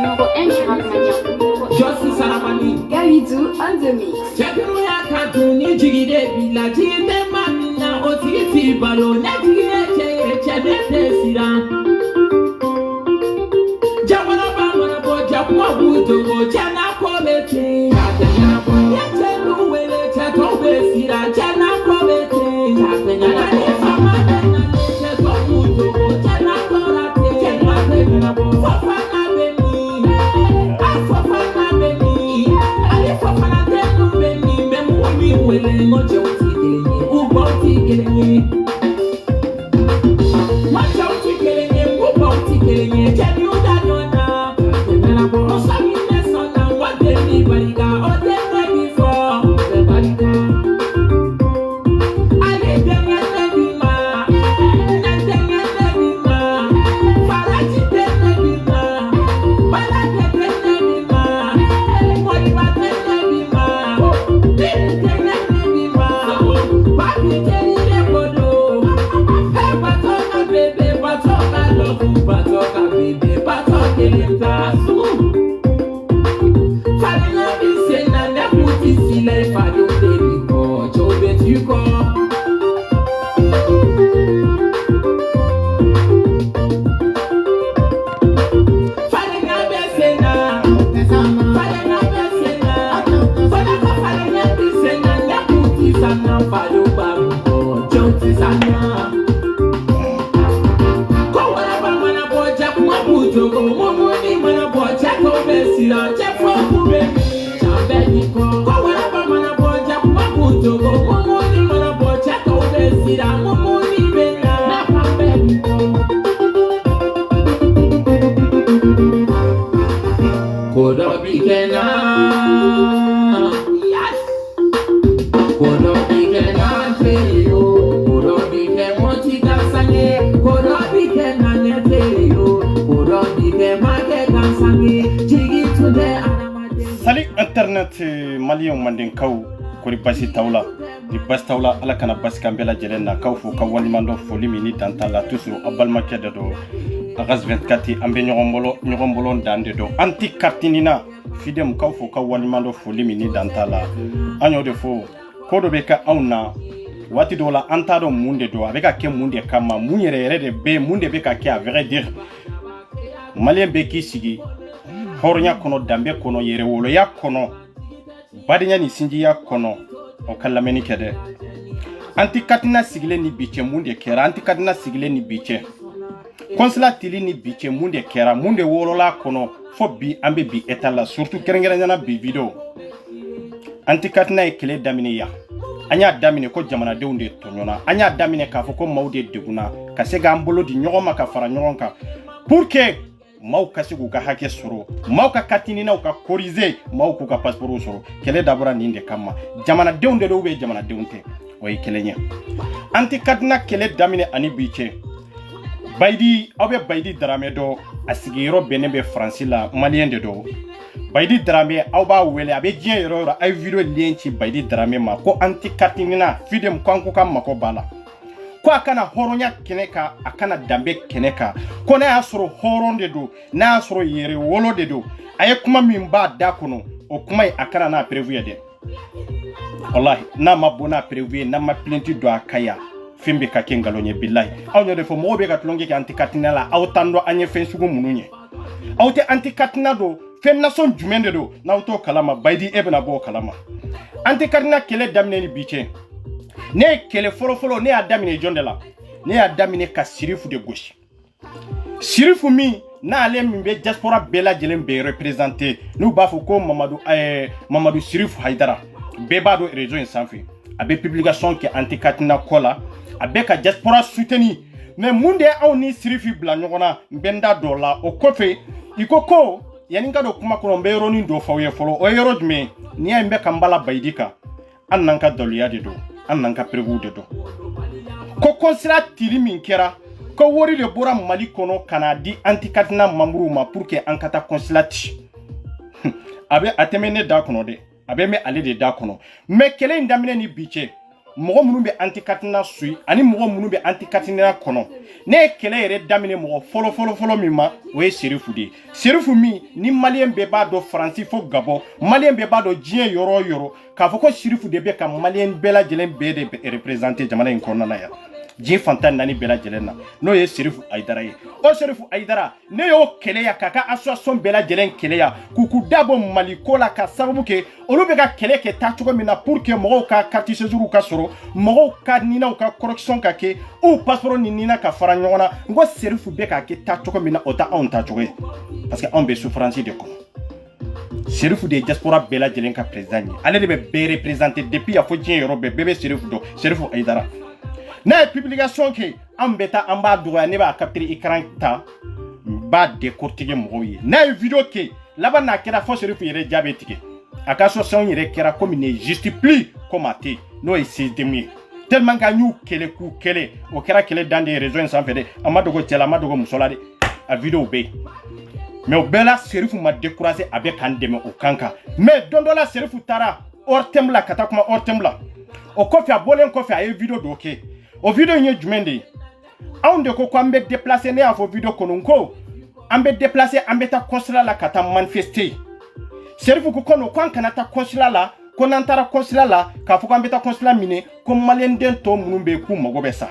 numéro 1 sur Almania. Josi Saramani. Galidou on the mix. Chekiruya katuni jigide bila jigide mamina otiti balo na jigide chede desira. Jamana bamana bo jamwa buto bo chana komete. Chana komete. Chelu wele chato besira chana komete. Chana komete. Chato buto bo chana komete. Chana komete. Fofana beni. Fofana beni. Ale fofana tenu beni. Memu mi wele moje uti ubo uti moje uti ubo uti Tell you that no na. No sabi lesson na what they bariga or they ready for. Bariga. Ale denga lebi ma. Na denga lebi ma. Faraji denga lebi ma. Bala denga lebi ma. Mori ba denga lebi ma. Denga lebi ma. Babi teri lekodo. Hey batoka baby, batoka love, batoka baby, batoka elitasu. Falena bisena na puti sile fado baby ko, chobe tuko. Falena bisena, falena bisena, falena bisena na puti sana fado baby ko, chobe sana. Jogo momo ni mana boja ko besira je fo kube chambe ni ko wala ba mana boja ko jogo momo ni mana boja ko besira momo ni bena na pambe ni ko do bigena yes ko do bigena feyo ko do bigena motika sanye ko do bigena ne feyo. Salut internet malien manden kaw kori basi tawla di bas tawla ala kana bas kambela jelena kaw fo ka wani mando fo limini tantala tusu abalma keddo do agas 24 ambe nyogombolo ndande do anti kartinina fidem kaw fo ka wani mando fo limini tantala anyo de fo kodo be ka auna wati do la antado munde do abeka ke munde kama munyere de be munde be ka ke a vrai dire malien be ki sigi hornya kono dambe kono yere wolo ya kono badinya ni sinji ya kono o kallameni kede anti katina sigile ni biche munde kera anti katina sigile ni biche konsula tili ni biche munde kera munde wolo la kono fo bi ambe bi etala surtout kerengeranya bi video anti katina e kele damini ya anya damine ko jamana de unde tonyona anya damine ka fo ko mawde deguna ka sega ambolo di nyogoma ka fara nyogonka pour que maw kasigu ka hake soro maw ka katini na ka korize maw ku ka passeport soro kele dabura ninde kama jamana de unde do be jamana de unte way kelenya anti kadna kele damine ani biche baydi obe baydi drame do asigiro benebe franci la malien de do baydi drame awba wele abe jien erreur ay video lienchi baydi drame ma ko anti katinina fidem kanku kam mako bala ko akana horonya keneka akana dambe keneka ko na asoro horonde do na asoro yere wolo de do aye kuma mimba da kono o kuma akana na prévu de wallahi na mabona prévu na ma plenty do akaya fimbe ka kengalonye billahi awno de fo mobe ka tlonge ka anti katinala awtando anye fensugo mununye awte anti katina do fen nason jumende do na auto kalama baydi ebna bo kalama anti katina kele damne ni biche ne kele folo ne adamine jondela ne adamine ka sirifu de gauche sirifu mi na ale mi be diaspora bela jelen be représenter nous bafo ko Mamadou Sirifu Haidara beba do région sanfi abe publication qui anti katina kola abe ka diaspora soutenu mais munde awni sirifu bla nyogona benda dola o kofe ikoko yaninga do kuma kono be roni do fawe folo o yoro dme ni ay mbe kambala baydika annanka doliya de do annanka prevu de do ko konsila tiri min kera ko wori le bora mali kono kanadi antikatina mamuru ma pour que ankata consulati abe atemene da kono de abe me ale de da kono me kele ndamine ni biche mɔgɔ minnu bɛ anti katina sui ani mɔgɔ minnu bɛ anti katina kɔnɔ ne ye kɛlɛ yɛrɛ daminɛ mɔgɔ fɔlɔ min ma o ye Serifu de ye Serifu min ni malien bɛɛ b'a dɔn Faransi fo Gabon malien bɛɛ b'a dɔn diɲɛ yɔrɔ o yɔrɔ k'a fɔ ko Serifu de bɛ ka malien bɛɛ lajɛlen bɛɛ de représenter jamana in kɔnɔna na yan diɲɛ fantan naani bɛɛ lajɛlen na n'o ye Serifu Ayidara ye o Serifu Ayidara ne y'o kɛlɛya k'a ka association bɛɛ lajɛlen kɛlɛya k'u dabɔ Mali ko la ka sababu kɛ olu bɛ ka kɛlɛ kɛ taa cogo min na pour que mɔgɔw ka carte séjour ka sɔrɔ mɔgɔw ka ninaw ka correction ka kɛ u passeport ni nina ka fara ɲɔgɔn na n ko Serifu bɛ ka kɛ taa cogo min na o tɛ anw ta cogo ye parce que anw bɛ souffrance de kɔnɔ Serifu de ye diaspora bɛɛ lajɛlen ka président ye ale de bɛ bɛɛ représenter depuis ya fo diɲɛ yɔrɔ bɛɛ bɛ Serifu dɔn Serifu Ayidara n'a ye publication kɛ an bɛ taa an b'a dɔgɔya ne b'a capter écran ta n b'a décortiquer mɔgɔw ye n'a ye video kɛ laban n'a kɛra fo Serifu yɛrɛ ja bɛ tigɛ a ka association yɛrɛ kɛra comme ne juste plus comme a tɛ n'o ye CSDM ye tellement que an y'u kɛlɛ k'u kɛlɛ o kɛra kɛlɛ dan de réseau in sanfɛ dɛ a ma dogo cɛ la a ma dogo muso la dɛ a video bɛ yen mais o bɛɛ la Serifu ma décourager a bɛ k'an dɛmɛ o kan kan mais don dɔ la Serifu taara hors thème la ka taa kuma hors thème la o kɔfɛ a bɔlen kɔfɛ a ye video dɔ kɛ o video in ye jumɛn de ye anw de ko ko an bɛ déplacer ne y'a fɔ video kɔnɔ n ko an bɛ déplacer an bɛ taa consulat la ka taa manifester Serifu ko kɔnɔ ko an kana taa consulat la ko n'an taara consulat la k'a fɔ k'an bɛ taa consulat minɛ ko malien den tɔ minnu bɛ yen k'u mago bɛ sa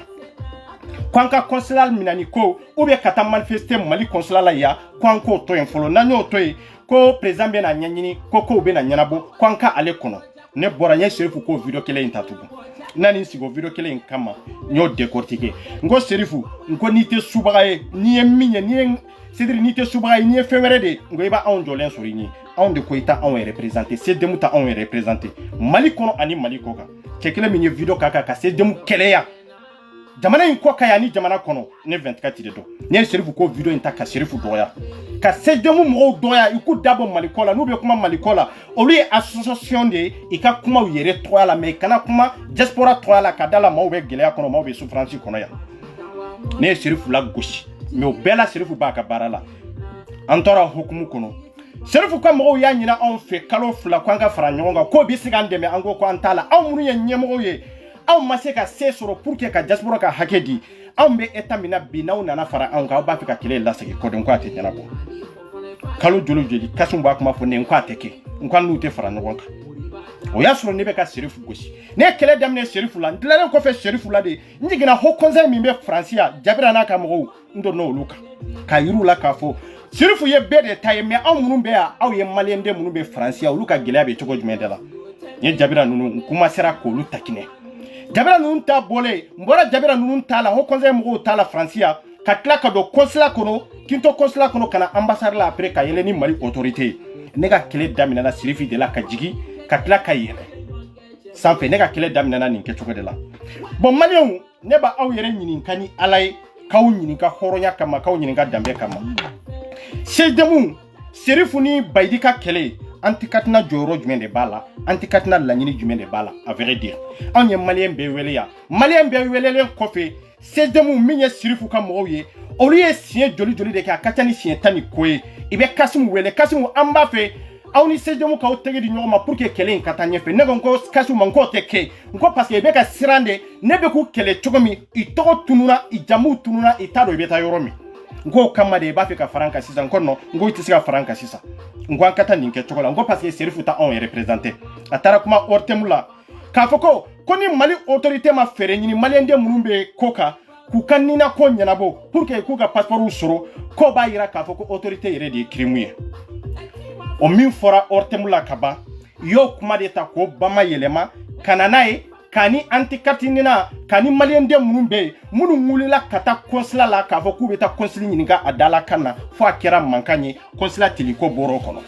ko an ka consulat minɛni ko ou bien ka taa manifester Mali consulat la yan ko an k'o to yen fɔlɔ n'an y'o to yen ko président bɛ na ɲɛɲini ko kow bɛ na ɲɛnabɔ ko an ka ale kɔnɔ ne bɔra n ye Serifu ko video kelen in ta tugun nani sigi o video kelen in kama n y'o décortiquer n ko Serifu n ko n'i tɛ subaga ye n'i ye min ye n'i tɛ subaga ye n'i ye fɛn wɛrɛ de ye n ko i b'a anw jɔlen sɔrɔ i ɲɛ anw de ko i ta anw représenter CSDM ta anw représenter Mali kɔnɔ ani Mali kɔ kan cɛ kelen min ye video k'a kan ka CSDM kɛlɛya jamana in kɔ ka yan ni jamana kɔnɔ ne 24 de dɔn ne ye Serifu ko video in ta ka Serifu dɔgɔya ka CSDM mɔgɔw dɔgɔya i k'u dabɔ Mali kɔ la n'u bɛ kuma Mali kɔ la olu ye association de ye i ka kumaw yɛrɛ tɔgɔya la mais i kana kuma diaspora tɔgɔya la ka da la maaw bɛ gɛlɛya kɔnɔ maaw bɛ souffrance kɔnɔ yan ne ye Serifu la gosi mais o bɛɛ la Serifu b'a ka baara la an tora hukumu kɔnɔ Serifu ka mɔgɔw y'a ɲina anw fɛ kalo 2 ko an ka fara ɲɔgɔn kan ko bɛ se k'an dɛmɛ an ko ko an t'a la anw minnu ye ɲɛmɔgɔw ye anw ma se ka se sɔrɔ pour que ka diaspora ka hakɛ di anw bɛ état min na bi n'aw nana fara anw kan aw b'a fɛ ka kɛlɛ lasegin kɔdon ko a tɛ ɲɛnabɔ kalo joli Kasum b'a kuma fɔ ne ko a tɛ kɛ n ko an n'u tɛ fara ɲɔgɔn kan o y'a sɔrɔ ne bɛ ka Serifu gosi ne ye kɛlɛ daminɛ Serifu la n tilalen kɔfɛ Serifu la de n jiginna haut conseil min bɛ Faransi yan Jabira n'a ka mɔgɔw n donna olu kan k'a yir'u la k'a fɔ Serifu ye bɛɛ de ta ye mais anw minnu bɛ yan aw ye malien den minnu bɛ Faransi yan olu ka gɛlɛya bɛ cogo jumɛn de la n ye Jabira ninnu n commencera k'olu takinɛ Jabira ninnu ta bɔlen n bɔra Jabira ninnu ta la haut conseil mɔgɔw ta la Faransi yan ka tila ka don consulat kɔnɔ Kinto consulat kɔnɔ ka na ambassade la après ka yɛlɛ ni Mali autorité ye ne ka kɛlɛ daminɛna Serifu de la ka jigin ka tila ka yɛlɛ sanfɛ ne ka kɛlɛ daminɛna nin kɛcogo de la bon maliyɛnw ne b'a aw yɛrɛ ɲininka ni Ala ye k'aw ɲininka hɔrɔnya kama k'aw ɲininka danbe kama CSDM Serifu ni Bayidi ka kɛlɛ anti katina jɔyɔrɔ jumɛn de b'a la anti katina laɲini jumɛn de b'a la à vrai dire anw ye maliyɛn bɛɛ wele yan maliyɛn bɛɛ welelen kɔfɛ CSDM min ye Serifu ka mɔgɔw ye olu ye siɲɛ joli de kɛ a ka ca ni siɲɛ 10 ni ko ye i bɛ Kasimu wele Kasimu an b'a fɛ aw ni CSDM k'aw tɛgɛ di ɲɔgɔn ma pour que kɛlɛ in ka taa ɲɛfɛ ne ko n ko Kasimu ma n k'o tɛ kɛ n ko parce que i bɛ ka siran de ne bɛ k'u kɛlɛ cogo min i tɔgɔ tununa i jamu tununa i t'a dɔn i bɛ taa yɔrɔ min n ko kama de i b'a fɛ ka fara an kan sisan n ko non n ko i tɛ se ka fara an kan sisan n ko an ka taa nin kɛ cogo la n ko parce que Serifu ta anw représenter a taara kuma hors thème la k'a fɔ ko ni Mali autorité ma fɛɛrɛ ɲini malien den minnu bɛ ko kan k'u ka nina ko ɲɛnabɔ pour que k'u ka passeport sɔrɔ ko b'a yira k'a fɔ ko autorité yɛrɛ de ye crime ye o min fɔra hors thème la ka ban i y'o kuma de ta k'o bama yɛlɛma ka na n'a ye k'a ni anti katinina k'a ni malien den minnu bɛ yen minnu wulila ka taa consulat la k'a fɔ k'u bɛ taa consul ɲininka a dala kan na fo a kɛra mankan ye consulat teliko bɔra o kɔnɔ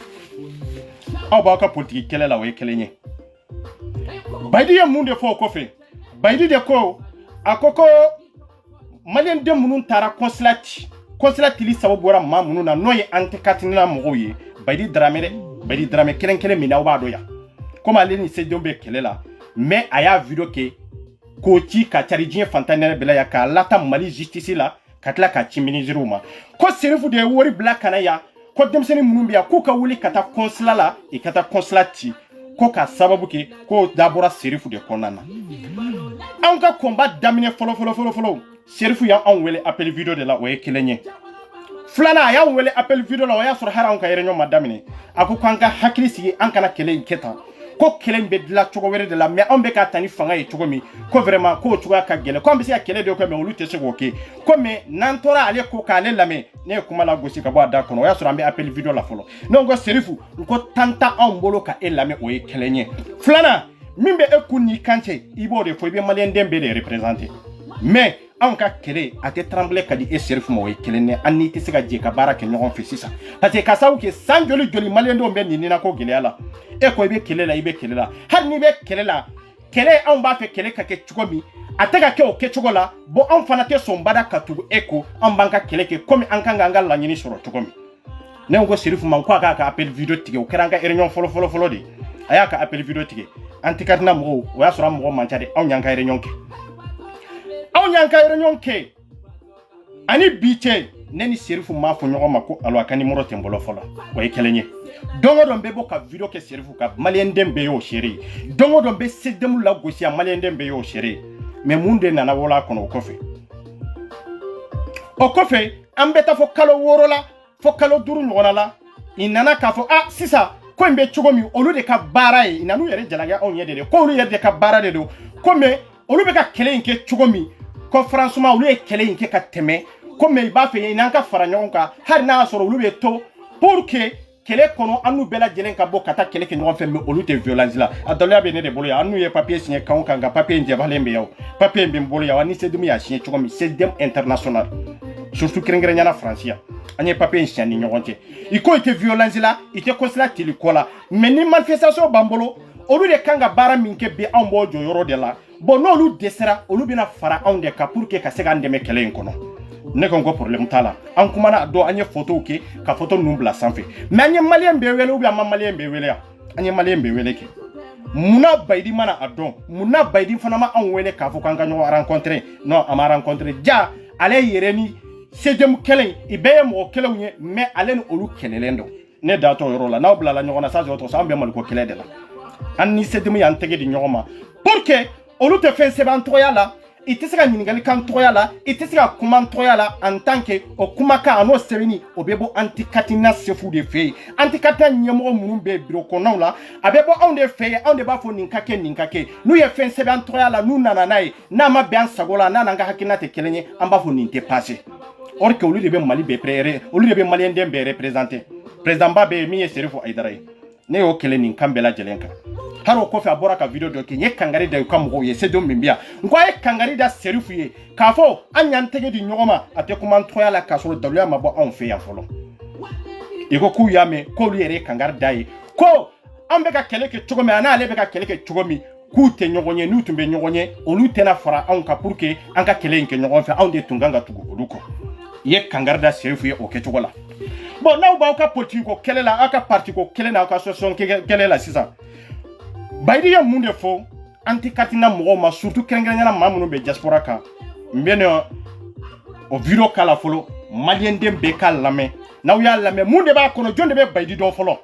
aw b'aw ka politique kɛlɛ la o ye kelen ye Bayidi ye mun de fɔ o kɔfɛ Bayidi de ko a ko ko malien den minnu taara consulat tili sababu bɔra maa minnu na n'o ye anti katinina mɔgɔw ye Bayidi Darame kelen min aw b'a dɔn yan comme ale ni CSDM bɛ kɛlɛ la mais a y'a video kɛ k'o ci ka cari diɲɛ fantan nɛrɛ bɛɛ la yan k'a lata Mali justice la ka tila k'a ci ministre ma ko Serifu de ye wari bila ka na yan ko denmisɛnnin minnu bɛ yan k'u ka wuli ka taa consulat la i ka taa consulat ci ko k'a sababu kɛ k'o dabɔra Serifu de kɔnɔna na an ka combat daminɛ fɔlɔ Sherifu y'an wele appel vidéo de la o ye kelen ye filana a y'an wele appel vidéo la o y'a sɔrɔ hali an ka réunion ma daminɛ a ko k'an ka hakili sigi an kana kɛlɛ in kɛ tan ko kɛlɛ in bɛ dilan cogo wɛrɛ de la mais an bɛ ka ta ni fanga ye cogo min ko vraiment ko o cogoya ka gɛlɛn ko an bɛ se ka kɛlɛ de kɛ mais olu tɛ se k'o kɛ ko mais n'an tora ale ko k'ale lamɛn ne ye kuma la gosi ka bɔ a da kɔnɔ o y'a sɔrɔ an bɛ appel vidéo la fɔlɔ ne ko Serifu n ko tan tɛ anw bolo ka e lamɛn o ye kelen ye filana min bɛ e kun n'i kan cɛ i b'o de fɔ i bɛ maliyɛnden bɛɛ de représenter mais anw ka kɛlɛ a tɛ trembler ka di e Serifu ma o ye kelen ye an n'i tɛ se ka jɛ ka baara kɛ ɲɔgɔn fɛ sisan parce que ka sababu kɛ san joli maliyɛndenw bɛ nin nina ko gɛlɛya la e ko i bɛ kɛlɛ la i bɛ kɛlɛ la hali n'i bɛ kɛlɛ la kɛlɛ anw b'a fɛ kɛlɛ ka kɛ cogo min a tɛ ka kɛ o kɛcogo la bon anw fana tɛ sɔn bada ka tugu e ko an b'an ka kɛlɛ kɛ komi an kan k'an ka laɲini sɔrɔ cogo min ne ko Serifu ma ko a k'a ka appel vidéo tigɛ o kɛra an ka réunion fɔlɔ de a y'a ka appel vidéo tigɛ an tɛ katina mɔgɔw o y'a sɔrɔ an mɔgɔ man ca de anw y'an ka réunion kɛ anw y'an ka réunion kɛ ani bi cɛ ne ni Serifu m'a fɔ ɲɔgɔn ma ko alo a ka numéro tɛ n bolo fɔlɔ o ye kelen ye don o don bɛ bɔ ka vidéo kɛ Serifu ka maliyɛnden bɛɛ y'o seere ye don o don bɛ CDM la gosi a maliyɛnden bɛɛ y'o seere ye mais mun de nana wolo a kɔnɔ o kɔfɛ an bɛ taa fɔ kalo 6 la fɔ kalo 5 ɲɔgɔnna la i nana k'a fɔ sisan ko in bɛ cogo min olu de ka baara ye i nan'u yɛrɛ jalaki anw ɲɛ de ko olu yɛrɛ de ka baara de don ko mais olu bɛ ka kɛlɛ in kɛ cogo min conférencement olu ye kɛlɛ in kɛ ka tɛmɛ ko mais i b'a fɛ n'an ka fara ɲɔgɔn kan hali n'a y'a sɔrɔ olu bɛ to pour que kɛlɛ kɔnɔ an n'u bɛɛ lajɛlen ka bɔ ka taa kɛlɛ kɛ ɲɔgɔn fɛ mais olu tɛ violence la a daliya bɛ ne de bolo yan an n'u ye papier signé kan o kan nka papier in jɛbalen bɛ yan papier in bɛ n bolo yan wa ni CDM y'a signé cogo min CDM international surtout kɛrɛnkɛrɛnyana France yan an ye papier in signé ni ɲɔgɔn cɛ i ko i tɛ violence la i tɛ consulat teli ko la mais ni manifestation b'an bolo olu de kan ka baara min kɛ bi anw b'o jɔyɔrɔ de la bon n'olu dɛsɛra olu bɛna fara anw de kan pour que ka se k'an dɛmɛ kɛlɛ in kɔnɔ ne ko n ko problème t'a la an kumana dɔn an ye photo kɛ ka photo ninnu bila sanfɛ mais an ye maliyɛn bɛɛ wele ou bien an ma maliyɛn bɛɛ wele yan an ye maliyɛn bɛɛ wele kɛ munna Bayidi mana a dɔn munna Bayidi fana ma anw wele k'a fɔ k'an ka ɲɔgɔn rencontrer non a ma rencontrer ja ale yɛrɛ ni CDM kelen i bɛɛ ye mɔgɔ kelenw ye mais ale ni olu kɛlɛlen don ne da t'o yɔrɔ la n'aw bilala ɲɔgɔn na ça c'est autre chose an bɛɛ maliko kɛlɛ de la an ni CDM y'an tɛgɛ di ɲɔgɔn ma pour que olu tɛ fɛn sɛbɛn an tɔgɔya la i tɛ se ka ɲininkali kan tɔgɔya la i tɛ se ka kuma an tɔgɔya la en tant que o kumakan a n'o sɛbɛnni o bɛ bɔ Anti-Katina sefu de fɛ yen Anti-Katina ɲɛmɔgɔ minnu bɛ bureau kɔnɔnaw la a bɛ bɔ anw de fɛ yen anw de b'a fɔ nin ka kɛ nin ka kɛ n'u ye fɛn sɛbɛn an tɔgɔya la n'u nana n'a ye n'a ma bɛn an sago la n'a n'an ka hakilina tɛ kelen ye an b'a fɔ nin tɛ passé or que olu de bɛ Mali bɛɛ olu de bɛ maliyɛnden bɛɛ représenter président ba bɛ yen min ye Serifu Ayidara ye ne y'o kɛlɛ nin kan bɛɛ lajɛlen kan hali o kɔfɛ a bɔra ka vidéo dɔ kɛ n ye kangari da u ka mɔgɔw ye CDM min bɛ yan n ko a ye kangari da Serifu ye k'a fɔ an y'an tɛgɛ di ɲɔgɔn ma a tɛ kuma an tɔgɔya la k'a sɔrɔ daluya ma bɔ anw fɛ yan fɔlɔ i ko k'u y'a mɛn k'olu yɛrɛ ye kangari da ye ko an bɛ ka kɛlɛ kɛ cogo min a n'ale bɛ ka kɛlɛ kɛ cogo min k'u tɛ ɲɔgɔn ye n'u tun bɛ ɲɔgɔn ye olu tɛna fara anw kan pour que an ka kɛlɛ in kɛ ɲɔgɔn fɛ anw de tun kan ka tugu olu kɔ i ye kangari da Serifu ye o kɛcogo la bon n'aw b'aw ka politique ko kɛlɛ la aw ka parti ko kɛlɛ n'aw ka association kɛlɛ la sisan Bayidi ye mun de fɔ Anti-Katina mɔgɔw ma surtout kɛrɛnkɛrɛnyana maa minnu bɛ diaspora kan n bɛ na o vidéo k'a la fɔlɔ maliyɛnden bɛɛ k'a lamɛn n'aw y'a lamɛn mun de b'a kɔnɔ jɔn de bɛ Bayidi dɔn fɔlɔ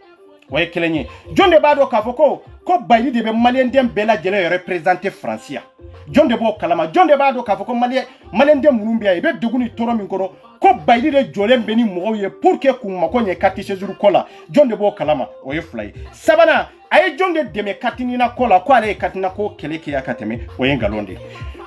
o ye kelen ye jɔn de b'a dɔn k'a fɔ ko Bayidi de bɛ maliyɛnden bɛɛ lajɛlen représenter France yan jɔn de b'o kalama jɔn de b'a dɔn k'a fɔ ko maliyɛnden minnu bɛ yan i bɛ degun ni tɔɔrɔ min kɔnɔ ko Bayidi de jɔlen bɛ ni mɔgɔw ye pour que k'u mako ɲɛ carte séjour ko la jɔn de b'o kalama o ye fila ye sabanan a ye jɔn de dɛmɛ Katinina ko la ko ale ye Katina ko kɛlɛ kɛ yan ka tɛmɛ o ye nkalon de ye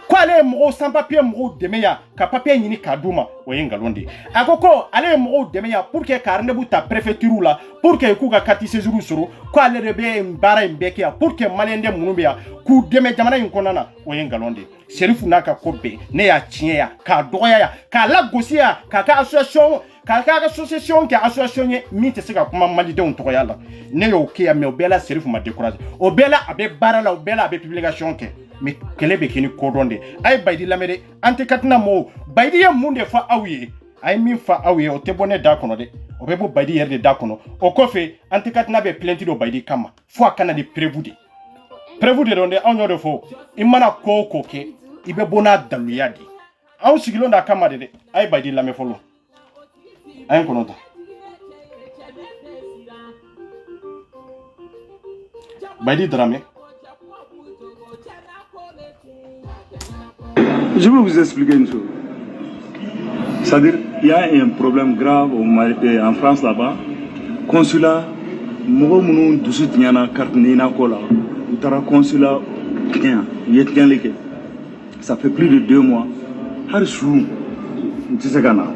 ko ale ye mɔgɔw sans papier mɔgɔw dɛmɛ yan ka papier ɲini k'a d'u ma o ye nkalon de ye a ko ale ye mɔgɔw dɛmɛ yan pour que ka rendez-vous ta préfecture la pour que k'u ka carte séjour sɔrɔ ko ale de bɛ baara in bɛɛ kɛ yan pour que maliyɛnden minnu bɛ yan k'u dɛmɛ jamana in kɔnɔna na o ye nkalon de ye Serifu n'a ka ko bɛɛ ne y'a tiɲɛ yan k'a dɔgɔya yan k'a lagosi yan k'a ka association kɛ association ye min tɛ se ka kuma malidenw tɔgɔya la ne y'o kɛ yan mais o bɛɛ la Serifu ma découragé o bɛɛ la a bɛ baara la o bɛɛ la a bɛ publication kɛ mais kɛlɛ bɛ kɛ ni kodɔn de a ye Bayidi lamɛn dɛ Anti-Katina mɔgɔw Bayidi ye mun de fɔ aw ye a ye min fɔ aw ye o tɛ bɔ ne da kɔnɔ dɛ o bɛ bɔ Bayidi yɛrɛ de da kɔnɔ o kɔfɛ Anti-Katina bɛ plainte dɔ Bayidi kama fo a kana ni preuve de dɔn dɛ anw y'o de fɔ i mana ko o ko kɛ i bɛ bɔ n'a daluya de anw sigilen d'a kama de dɛ a ye Bayidi lamɛn fɔlɔ a ye n kɔnɔ ta Bayidi Dramé Je vais vous expliquer une chose. C'est-à-dire, il y a un problème grave en France là-bas. Consulat, ça fait plus de 2 mois.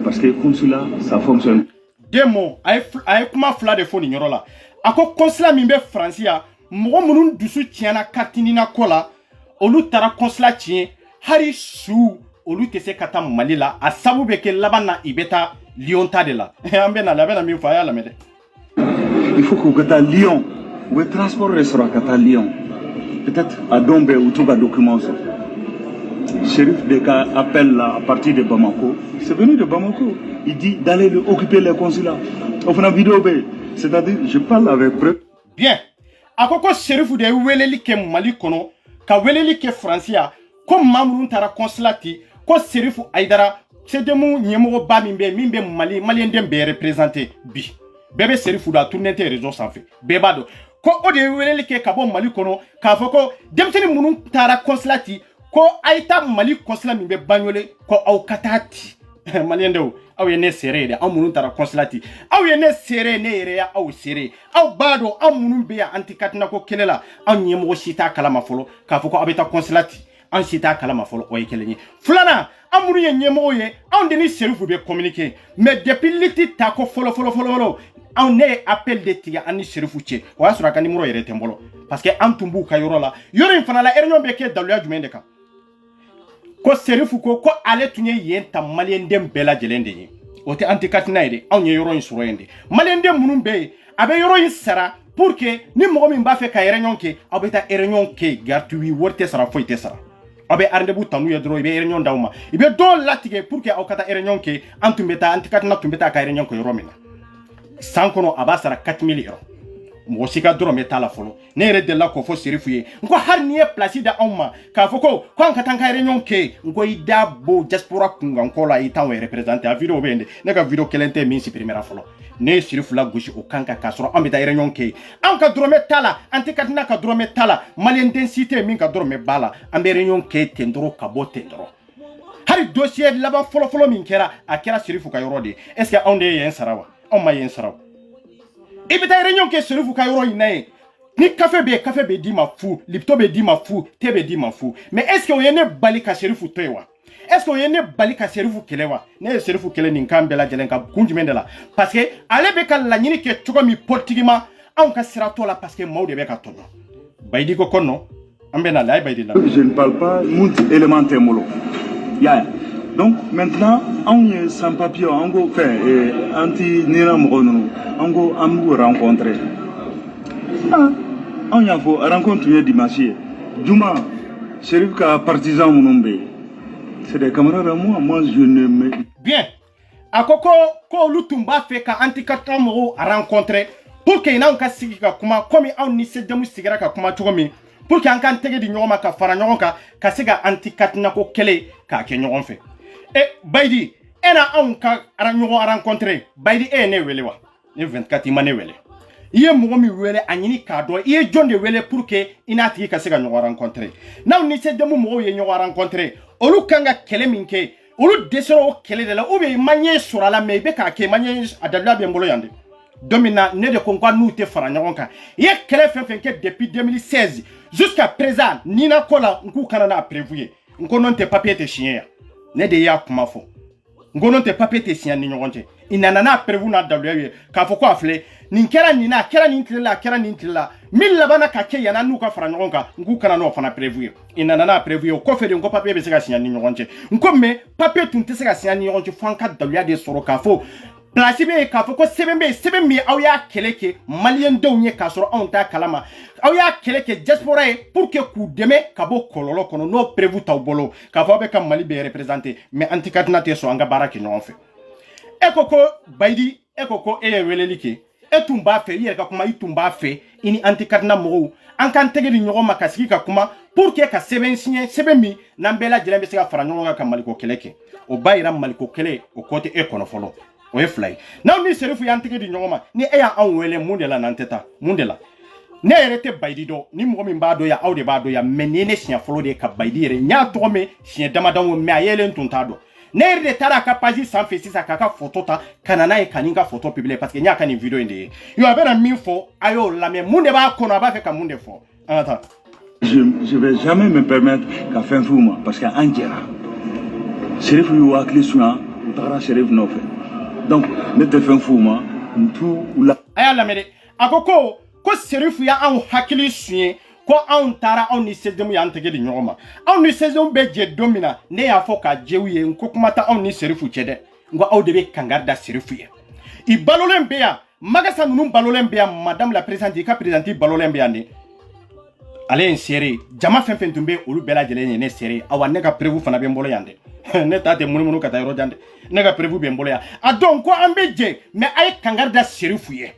Parce que consulat, ça fonctionne. 2 mois, aye kuma fla de foni nyoro la. Ako consulat min be France ya, mogo munun dusu tiana kartinina kola, olu tara consulat tien, hari su olu te se kata Mali la, a sabu be ke labana ibeta Lyon ta de la. Ambe na la mi fa ya la mede. Il faut que vous à Lyon, le transport restera à Lyon. Peut-être à Dombe ou tout cas documents. Shérif Deka appelle là à partir de Bamako. C'est venu de Bamako. Il dit d'aller occuper les consulats. On fait une vidéo, c'est-à-dire je parle avec preuve. Bien. Akoko Shérif de weleli ke Mali kono, ka weleli ke Francia, comme Mamoun tara consulati, ko Shérif Aïdara, c'est de mon nyemo ba mimbe Mali, Malien dembe représenté bi. Bébé Shérif da tourner tes réseaux sans fait. Bébado. Ko o de weleli ke kabo Mali kono, ka foko demteni munun tara consulati, ko aita Mali consulat mimbe bagnole ko au katati. Malien de aw ye ne sere de aw munun tara consulati. Aw ye ne sere ne yere ya aw sere. Aw bado aw munun be ya antikatina ko kelela. Aw nyemo shita kalama folo ka foko abeta consulati. An shita kalama folo o yekelenyi. Fulana amuru ye nyemo ye aw deni Shérif be communiquer. Mais depuis liti ta ko folo. On est appel de tiga ani Shérif Tché. O ya sura ka numéro yere tembolo parce que an tumbu ka yoro la. Yoro infana la réunion be ke daluya jumende ka. Ko Shérif ko ale tunye yenta Malien dem bela jelende yi. O te antikatina ide on ye yoro insuro yende. Malien dem munun be abe yoro insara pour que ni mo min ba fe ka réunion ke abeta réunion ke gratuit worte sara foite sara. Abe arndebu tanu ya dro ibe réunion dawma. Ibe do latige pour que akata réunion ke antumbeta antikatina tumbeta ka réunion ko yoro mina. Sankono abasara 4000 euros. Mo sika dro metala folo. Ne re de la ko fo Shérif ye. Ngo har ni e place da umma. Ka foko ko an katanka réunion ke ngo ida bo diaspora kunga nkola ita we représenter a vidéo bende. Ne ka vidéo kelente min si primera folo. Ne Shérif la gauche o kanka kasoro ambita réunion ke. An ka dro metala antikatina ka dro metala Malien densité min ka dro me bala ambe réunion ke tendro ka bo tendro. Hari dossier là-bas folo min kera a kera Shérif ka yorode. Est-ce que on de yen sarawa? On ma yen sarawa. Et puis, réunion que Shérif Kayoro inae. Ni café be di ma fou, lipto be di ma fou, thé be di ma fou. Mais est-ce qu'on y a ne bali ka Shérif Toewa? Est-ce qu'on y a ne bali ka Shérif Kelewa? Ne Shérif Kele ni kambela jelenka kunjumendela. Parce que ale be ka la nyini ke chogo mi politiquement on ka sirato la parce que maude be ka tono. Baydi ko konno ambena lay baydi la. Je ne parle pas moun élémentaire molo. Ya. Donc maintenant, on est sans papier, on go faire anti-nira mouronou, on go rencontrer. On y a faut rencontrer dimanche. Juma, Shérif ka partisan mounombe. C'est des camarades à moi je ne me... Bien. Akoko ko lutumba fait ka anti-katran mouro à rencontrer pour que ina onka sigi ka kuma comme on ni se demu sigira ka kuma chogomi pour que anka tege di nyoma ka fara nyonka ka siga anti-katna ko kele ka ke nyon fait. Et Baidi, ena on ka aranyo rencontrer. Baidi ne welewa. Ni 24 imane wele. Iye momi wele anyini kado. Iye John de wele pour que inati ka sega nyo rencontrer. Na on ni se demu mo ye nyo rencontrer. Olu kanga kele minke. Olu desoro kele de la oube manye sura la mebe ka ke manye adala be mbolo yande. Domina ne de konkwa nou te fara nyonka. Iye kele fenfenke depuis 2016 jusqu'à présent nina kola nku kanana prévu. Nko non te papier te chien. Ne de ya kuma fo ngono te papier te sian ni nyonte inana prévu na daluye ka fo ko afle nin kera ni ntila mil labana ka ke yana nu ka fara nyonka ngu kana no fana prévu inana prévu ko fe de ngo papier be se ka sian ni nyonte nko me papier tun te se ka sian ni nyonte fo ka daluya de soro ka fo place be ka fo ko sebe mi awya keleke Malien donye ka soro on ta kalama awya keleke diaspora pour que ku deme ka bo kololo kono no prévu taw bolo ka fo be ka Mali be représenter mais antikatna te so anga baraki non fait ekoko Baidi ekoko welelike etumba fe yere ka kuma itumba fe ini antikatna mo an kan tege di nyogo makasiki ka kuma pour que ka seben signé seben mi nambela jelembe se ka fara nyogo ka Maliko keleke o bayira Maliko kele o côté ekono folo o e fly now ni Shérif yantige di nyoma ni eya an wele mundela nanteta mundela ne yɛrɛ tɛ bayidi dɔn ni mɔgɔ min b'a dɔn ya aw de b'a dɔn ya mais ni ne siɲɛ fɔlɔ de ye ka bayidi yɛrɛ n y'a tɔgɔ mɛn siɲɛ damadɔ wo mais a yɛlɛlen tun t'a dɔn ne yɛrɛ de taara a ka page sanfɛ sisan k'a ka photo ta ka na n'a ye ka nin ka photo publier parce que n y'a ka nin video in de ye yo a bɛna min fɔ a y'o lamɛn mun de b'a kɔnɔ a b'a fɛ ka mun de fɔ an ka taa. Je vais jamais me permettre ka fɛn f'u ma parce que an jɛra Cherif y'u hakili suɲa u tagara Cherif nɔfɛ donc ne tɛ fɛn f'u ma n t'u la. a y'a lamɛn dɛ a ko Cherif y'anw hakili suɲɛ ko anw taara anw ni Sezemu y'an tɛgɛ di ɲɔgɔn ma anw ni Sezemu bɛ jɛ don min na ne y'a fɔ ka jɛw ye n ko kuma tɛ anw ni Cherif cɛ dɛ n ko aw de bɛ kangari da Cherif ye i balolen bɛ yan magasa ninnu balolen bɛ yan madame la présidente i ka présidente balolen bɛ yan de ale ye n seere jama fɛn fɛn tun bɛ olu bɛɛ lajɛlen ye ne seere awa ne ka preuve fana bɛ n bolo yan dɛ ne ta tɛ munumunu ka taa yɔrɔ jan dɛ ne ka preuve bɛ n bolo yan a dɔn ko an bɛ jɛ mais a ye kangari da Cherif ye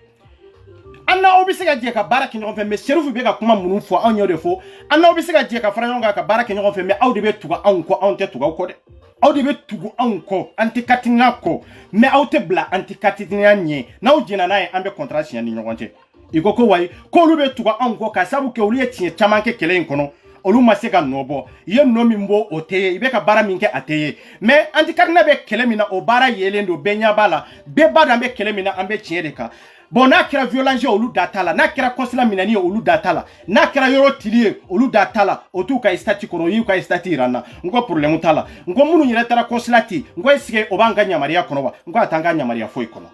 an n'aw bɛ se ka jɛ ka baara kɛ ɲɔgɔn fɛ mais Cherif bɛ ka kuma minnu fɔ anw y'o de fɔ an n'aw bɛ se ka jɛ ka fara ɲɔgɔn kan ka baara kɛ ɲɔgɔn fɛ mais aw de bɛ tugu anw kɔ anw tɛ tugu aw kɔ dɛ aw de bɛ tugu anw kɔ an tɛ katiɲa kɔ mais aw tɛ bila an tɛ katiɲa ɲɛ n'aw jɛnna n'a ye an bɛ contrat signer ni ɲɔgɔn cɛ i ko wayi k'olu bɛ tugu anw kɔ ka sabu kɛ olu ye tiɲɛ caman kɛ kɛlɛ in kɔnɔ olu ma se ka nɔ bɔ i ye nɔ min bɔ o tɛ ye i bɛ ka baara min kɛ a tɛ ye mais antikadina bɛ kɛlɛ min na o baara yelen don bɛɛ ɲɛ b'a la bɛɛ b'a dɔn an bɛ kɛlɛ min na an bɛ tiɲɛ de kan bon n'a kɛra violence ye olu da t'a la n'a kɛra consulat minɛni ye olu da t'a la n'a kɛra yɔrɔ tili ye olu da t'a la o t'u ka statut kɔnɔ o y'u ka statut yira n na n ko problème t'a la n ko minnu yɛrɛ taara consulat ten n ko est ce que o b'an ka yamaruya kɔnɔ wa n ko a t'an ka yamaruya foyi kɔnɔ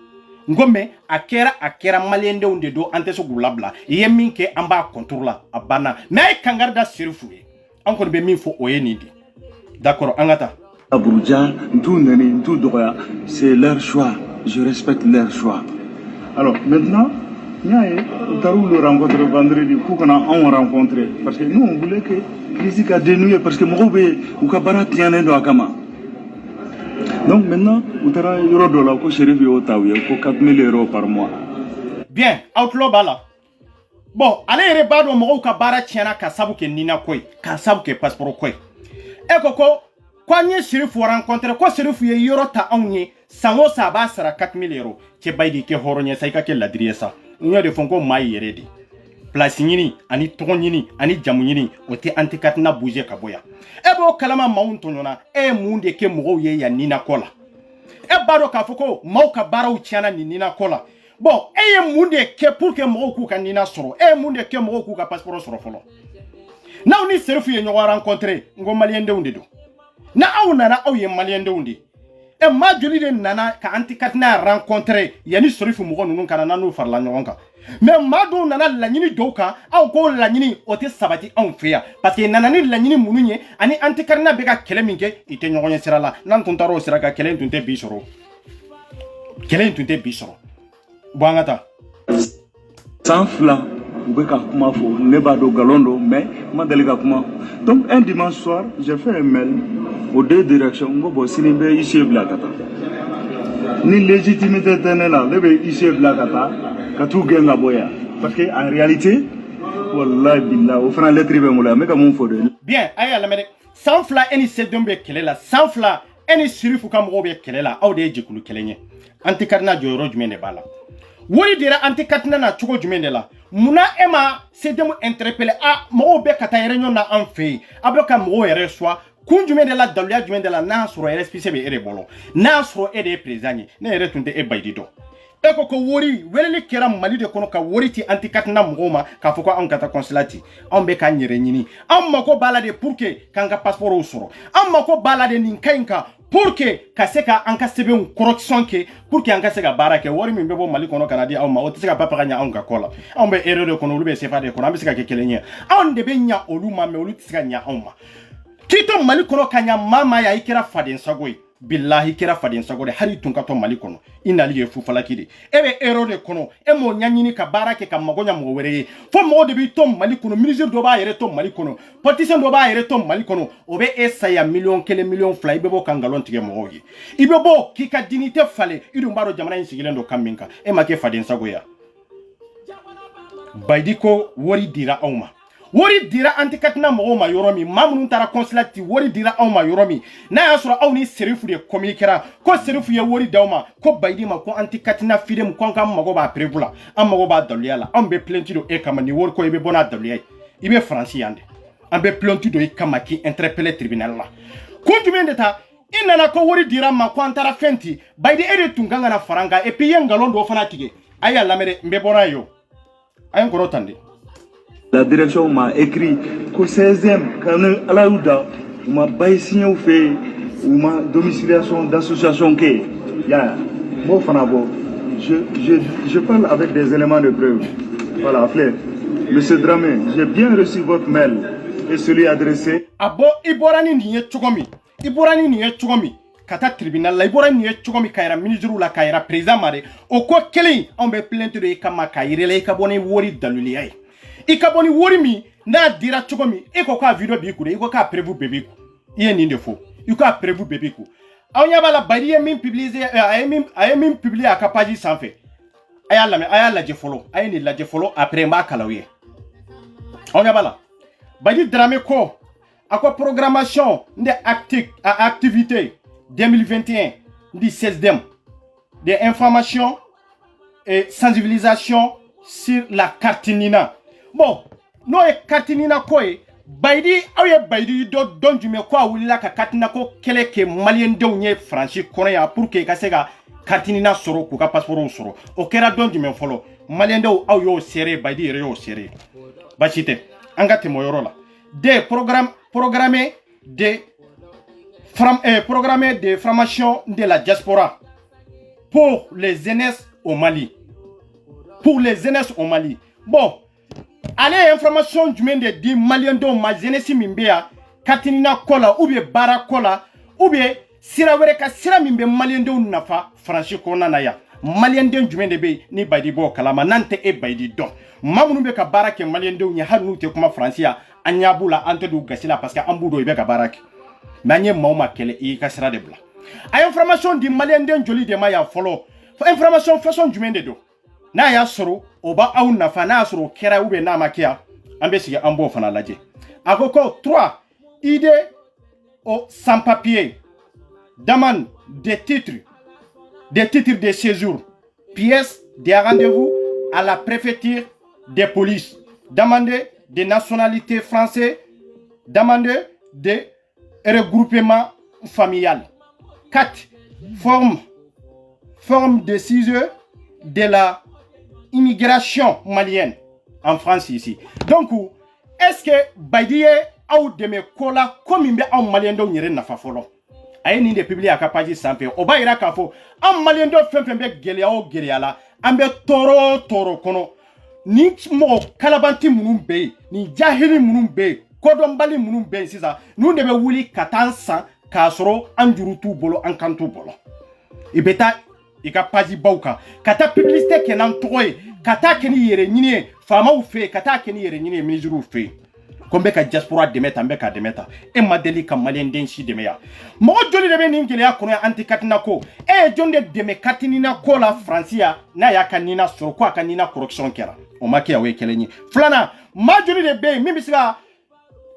n ko mais a kɛra maliyɛndenw de don an tɛ se k'u labila i ye min kɛ an b'a contour la a banna mais a ye kangari da Cherif ye an kɔni bɛ min fɔ o ye nin de d'accord an ka taa. Abuja n t'u nɛni n t'u dɔgɔya c'est leur choix je respecte leur choix. Alors maintenant, nous avons le rencontre vendredi pour qu'on a rencontré. Parce que nous, on voulait que Critique a dénoué parce que Morobe ou Kabara tienne dans Akama. Donc maintenant, nous avons eu $1 pour Cherif et Otaouye pour 4 000 € par mois. Bien, outlaw bala. Bon, allez, rebado Moro Kabara tiana Kasabu ke Nina Koi, Kasabu ke passeport Koi. Et Koko, quand nous Cherif rencontré, quand Cherif y yorota onye, sango saba sara 4 000 €. Ke baydi ke horonya sai ka ke ladriye sa nyo de fonko mai yere di place nyini ani togo nyini ani jamu nyini o te antikatina bouger ka boya e bo kalama maunto nyona e munde ke mogo ye ya nina kola e baro ka foko mau ka barau chiana ni nina kola bon e ye munde ke pour que mogo ku ka nina soro e munde ke mogo ku ka passeport soro folo na oni Cherif ye nyo rencontrer ngo malien de unde do na au nana au ye malien de unde e ma joli de nana ka antikatina rencontrer yani Cherif mogo nunu kana nanu farla ɲɔgɔn kan mais ma do nana laɲini dɔw kan aw ko laɲini o tɛ sabati anw fɛ yan parce que nana ni laɲini minnu ye ani antikatina bɛ ka kɛlɛ min kɛ i tɛ ɲɔgɔn ye sira la n'an tun taara o sira kan kɛlɛ in tun tɛ bi sɔrɔ kɛlɛ in tun tɛ bi sɔrɔ bon an ka taa. San fila u bɛ ka kuma fɔ ne b'a dɔn galon don mais ma deli ka kuma donc un dimanche soir j'ai fait un mail aux deux directions n ko bon sini bɛ huissier bila ka taa ni légitimité tɛ ne la ne bɛ huissier bila ka taa ka t'u gɛn ka bɔ yan parce que en réalité wallahi billah o fana lettre bɛ n bolo yan n bɛ ka mun fɔ de. bien a y'a lamɛn dɛ san fila e ni Sedenw bɛ kɛlɛ la san fila e ni Cherif ka mɔgɔw bɛ kɛlɛ la aw de ye jɛkulu kelen ye antikatina jɔyɔrɔ jumɛn de b'a la wari dira antikatina na cogo jumɛn de la munna e ma Sedenw interpeller a mɔgɔw bɛ ka taa réunion na an fɛ yen a bɛ ka mɔgɔw yɛrɛ suwa kun jumɛn de la daluya jumɛn de la n'a sɔrɔ RSPC bɛ e de bolo n'a sɔrɔ e de ye président ye ne yɛrɛ tun tɛ e bayidi dɔn e ko wari weleli kɛra Mali de kɔnɔ ka wari ti antikatina mɔgɔw ma k'a fɔ ko anw ka taa consulat ten anw bɛ k'an yɛrɛ ɲini anw mako b'a la de pour que k'an ka passeportw sɔrɔ anw mako b'a la de nin ka ɲi kan pour que ka se ka an ka sɛbɛnw correction kɛ pour que an ka se ka baara kɛ wari min bɛ bɔ Mali kɔnɔ ka na di aw ma o tɛ se ka ba ka ɲɛ anw ka kɔ la anw bɛ euro de kɔnɔ olu bɛ CFA de kɔnɔ an bɛ se ka kɛ kelen ye anw de bɛ ɲɛ olu ma mais olu tɛ se ka ɲɛ anw ma k'i to Mali kɔnɔ ka ɲɛ maa ma ya i kɛra faden sago ye billahi kɛra faden sago de hali tun ka to Mali kɔnɔ i nali ye fufalaki de e bɛ euro de kɔnɔ e m'o ɲaɲini ka baara kɛ ka mago ɲa mɔgɔ wɛrɛ ye fo mɔgɔ de b'i to Mali kɔnɔ ministre dɔ b'a yɛrɛ to Mali kɔnɔ politicien dɔ b'a yɛrɛ to Mali kɔnɔ o bɛ e saya $1 1 $2 i bɛ bɔ ka ngalon tigɛ mɔgɔw ye i bɛ bɔ k'i ka dignité falen i dun b'a dɔn jamana in sigilen don kan min kan e ma kɛ faden sago ya bayidi ko wari dira aw ma wori dira antikatina mo ma yoromi mamunu tara consulati wori dira aw ma yoromi na ya soro aw ni serifu de communiquera ko serifu ye wori dawma ko baydi ma ko antikatina film ko kam mago ba prevula am mago ba daliyala am be plenty do e kama ni wor ko e be bona daliyay ibe france yande am be plenty do e kama ki interpeller tribunal la ko jumende ta inana ko wori dira ma ko antara fenti baydi ere tunganga na faranga e puis yengalon do fana tige aya lamere mbe bona yo ayen ko rotande. La direction m'a écrit qu'au 16e, quand Alaouda m'a baillé signé au fait, ou ma domiciliation d'association qui je parle avec des éléments de preuve. Voilà, frère. Monsieur Dramé, j'ai bien reçu votre mail et celui adressé. Abo Iborani niye chugomi. Iborani niye chugomi. Kata tribunal la Iborani niye chugomi kaira ministre la kaira président mare. Oko keli on be plainte de kama kaire le kabone wori daluliyai. Ikaboni wori mi na dira chugomi iko ka video biku de iko ka prévu bebiku. Iye ni ndefo. Iko ka prévu bebiku. Awnya bala bari min publier ayemim publier à page sans fait. Aya la jefolo. Aya ni la jefolo après ma kalawiye. Awnya bala. Badi Dramé ko akwa programmation de activité 2021 du 16e des informations et sensibilisation sur la cartinina. Bon, no e cartinina ko e baydi awye baydi do don jume ko awulila ka cartina ko kele ke malien de unye franchi kono ya pour que ka sega cartinina soro ku ka passeport soro o kera don jume folo malien de aw yo seré baydi re yo seré bachite angate moyoro la des programmés de formation de la diaspora pour les jeunesses au Mali. Pour les jeunesses au Mali. Bon, allez information du monde de Malien do ma jeunesse mimbea katinina kola ou bien bara kola ou bien sirawere ka sira mimbe Malien do nafa franchi kona na ya. Malien do du monde be ni baydi bo kalama nante e baydi do. Mamunu be ka barake Malien do nya hanu te kuma francia anyabula ante du gasila parce que ambudo ibe ka barake. Manye mauma kele i ka sira de bla. Ay information di Malien do joli de maya follow. Information façon du monde do. Na ya soro oba au nafa na soro kera ube na makia ambe sige ambo fana laje. Akoko 3 idées au sans papier. Demande des titres de séjour, pièces de rendez-vous à la préfecture des polices. Demander des nationalités françaises. Demander des regroupements familiales. 4. Forme de ciseaux de la immigration malienne en France ici. Donc, est-ce que Baïdiye ou de mes cola comme il en malien do nyere na fafolo? Aye ni de publier à capacité sans fait. Oba ira kafo. En malien do fembe gelia o gelia la. Ambe toro kono. Ni mo kalabanti munum be. Ni jahili munum be. Kodombali munum be sisa. Nous debe wuli katansa kasoro anjurutu bolo ankantu bolo. Ibeta ika paji bauka kata publicité kenan toy kata keni yere nyine fama u fe kata keni yere nyine ministre fe kombe ka diaspora demeta mbeka demeta e madeli ka malien densi demeya mo joli de be ngile ya kono anti katina ko e jonde deme katinina ko la francia na ya kanina sur ko kanina correction kera o makia we kelenyi flana ma joli de be mibisiga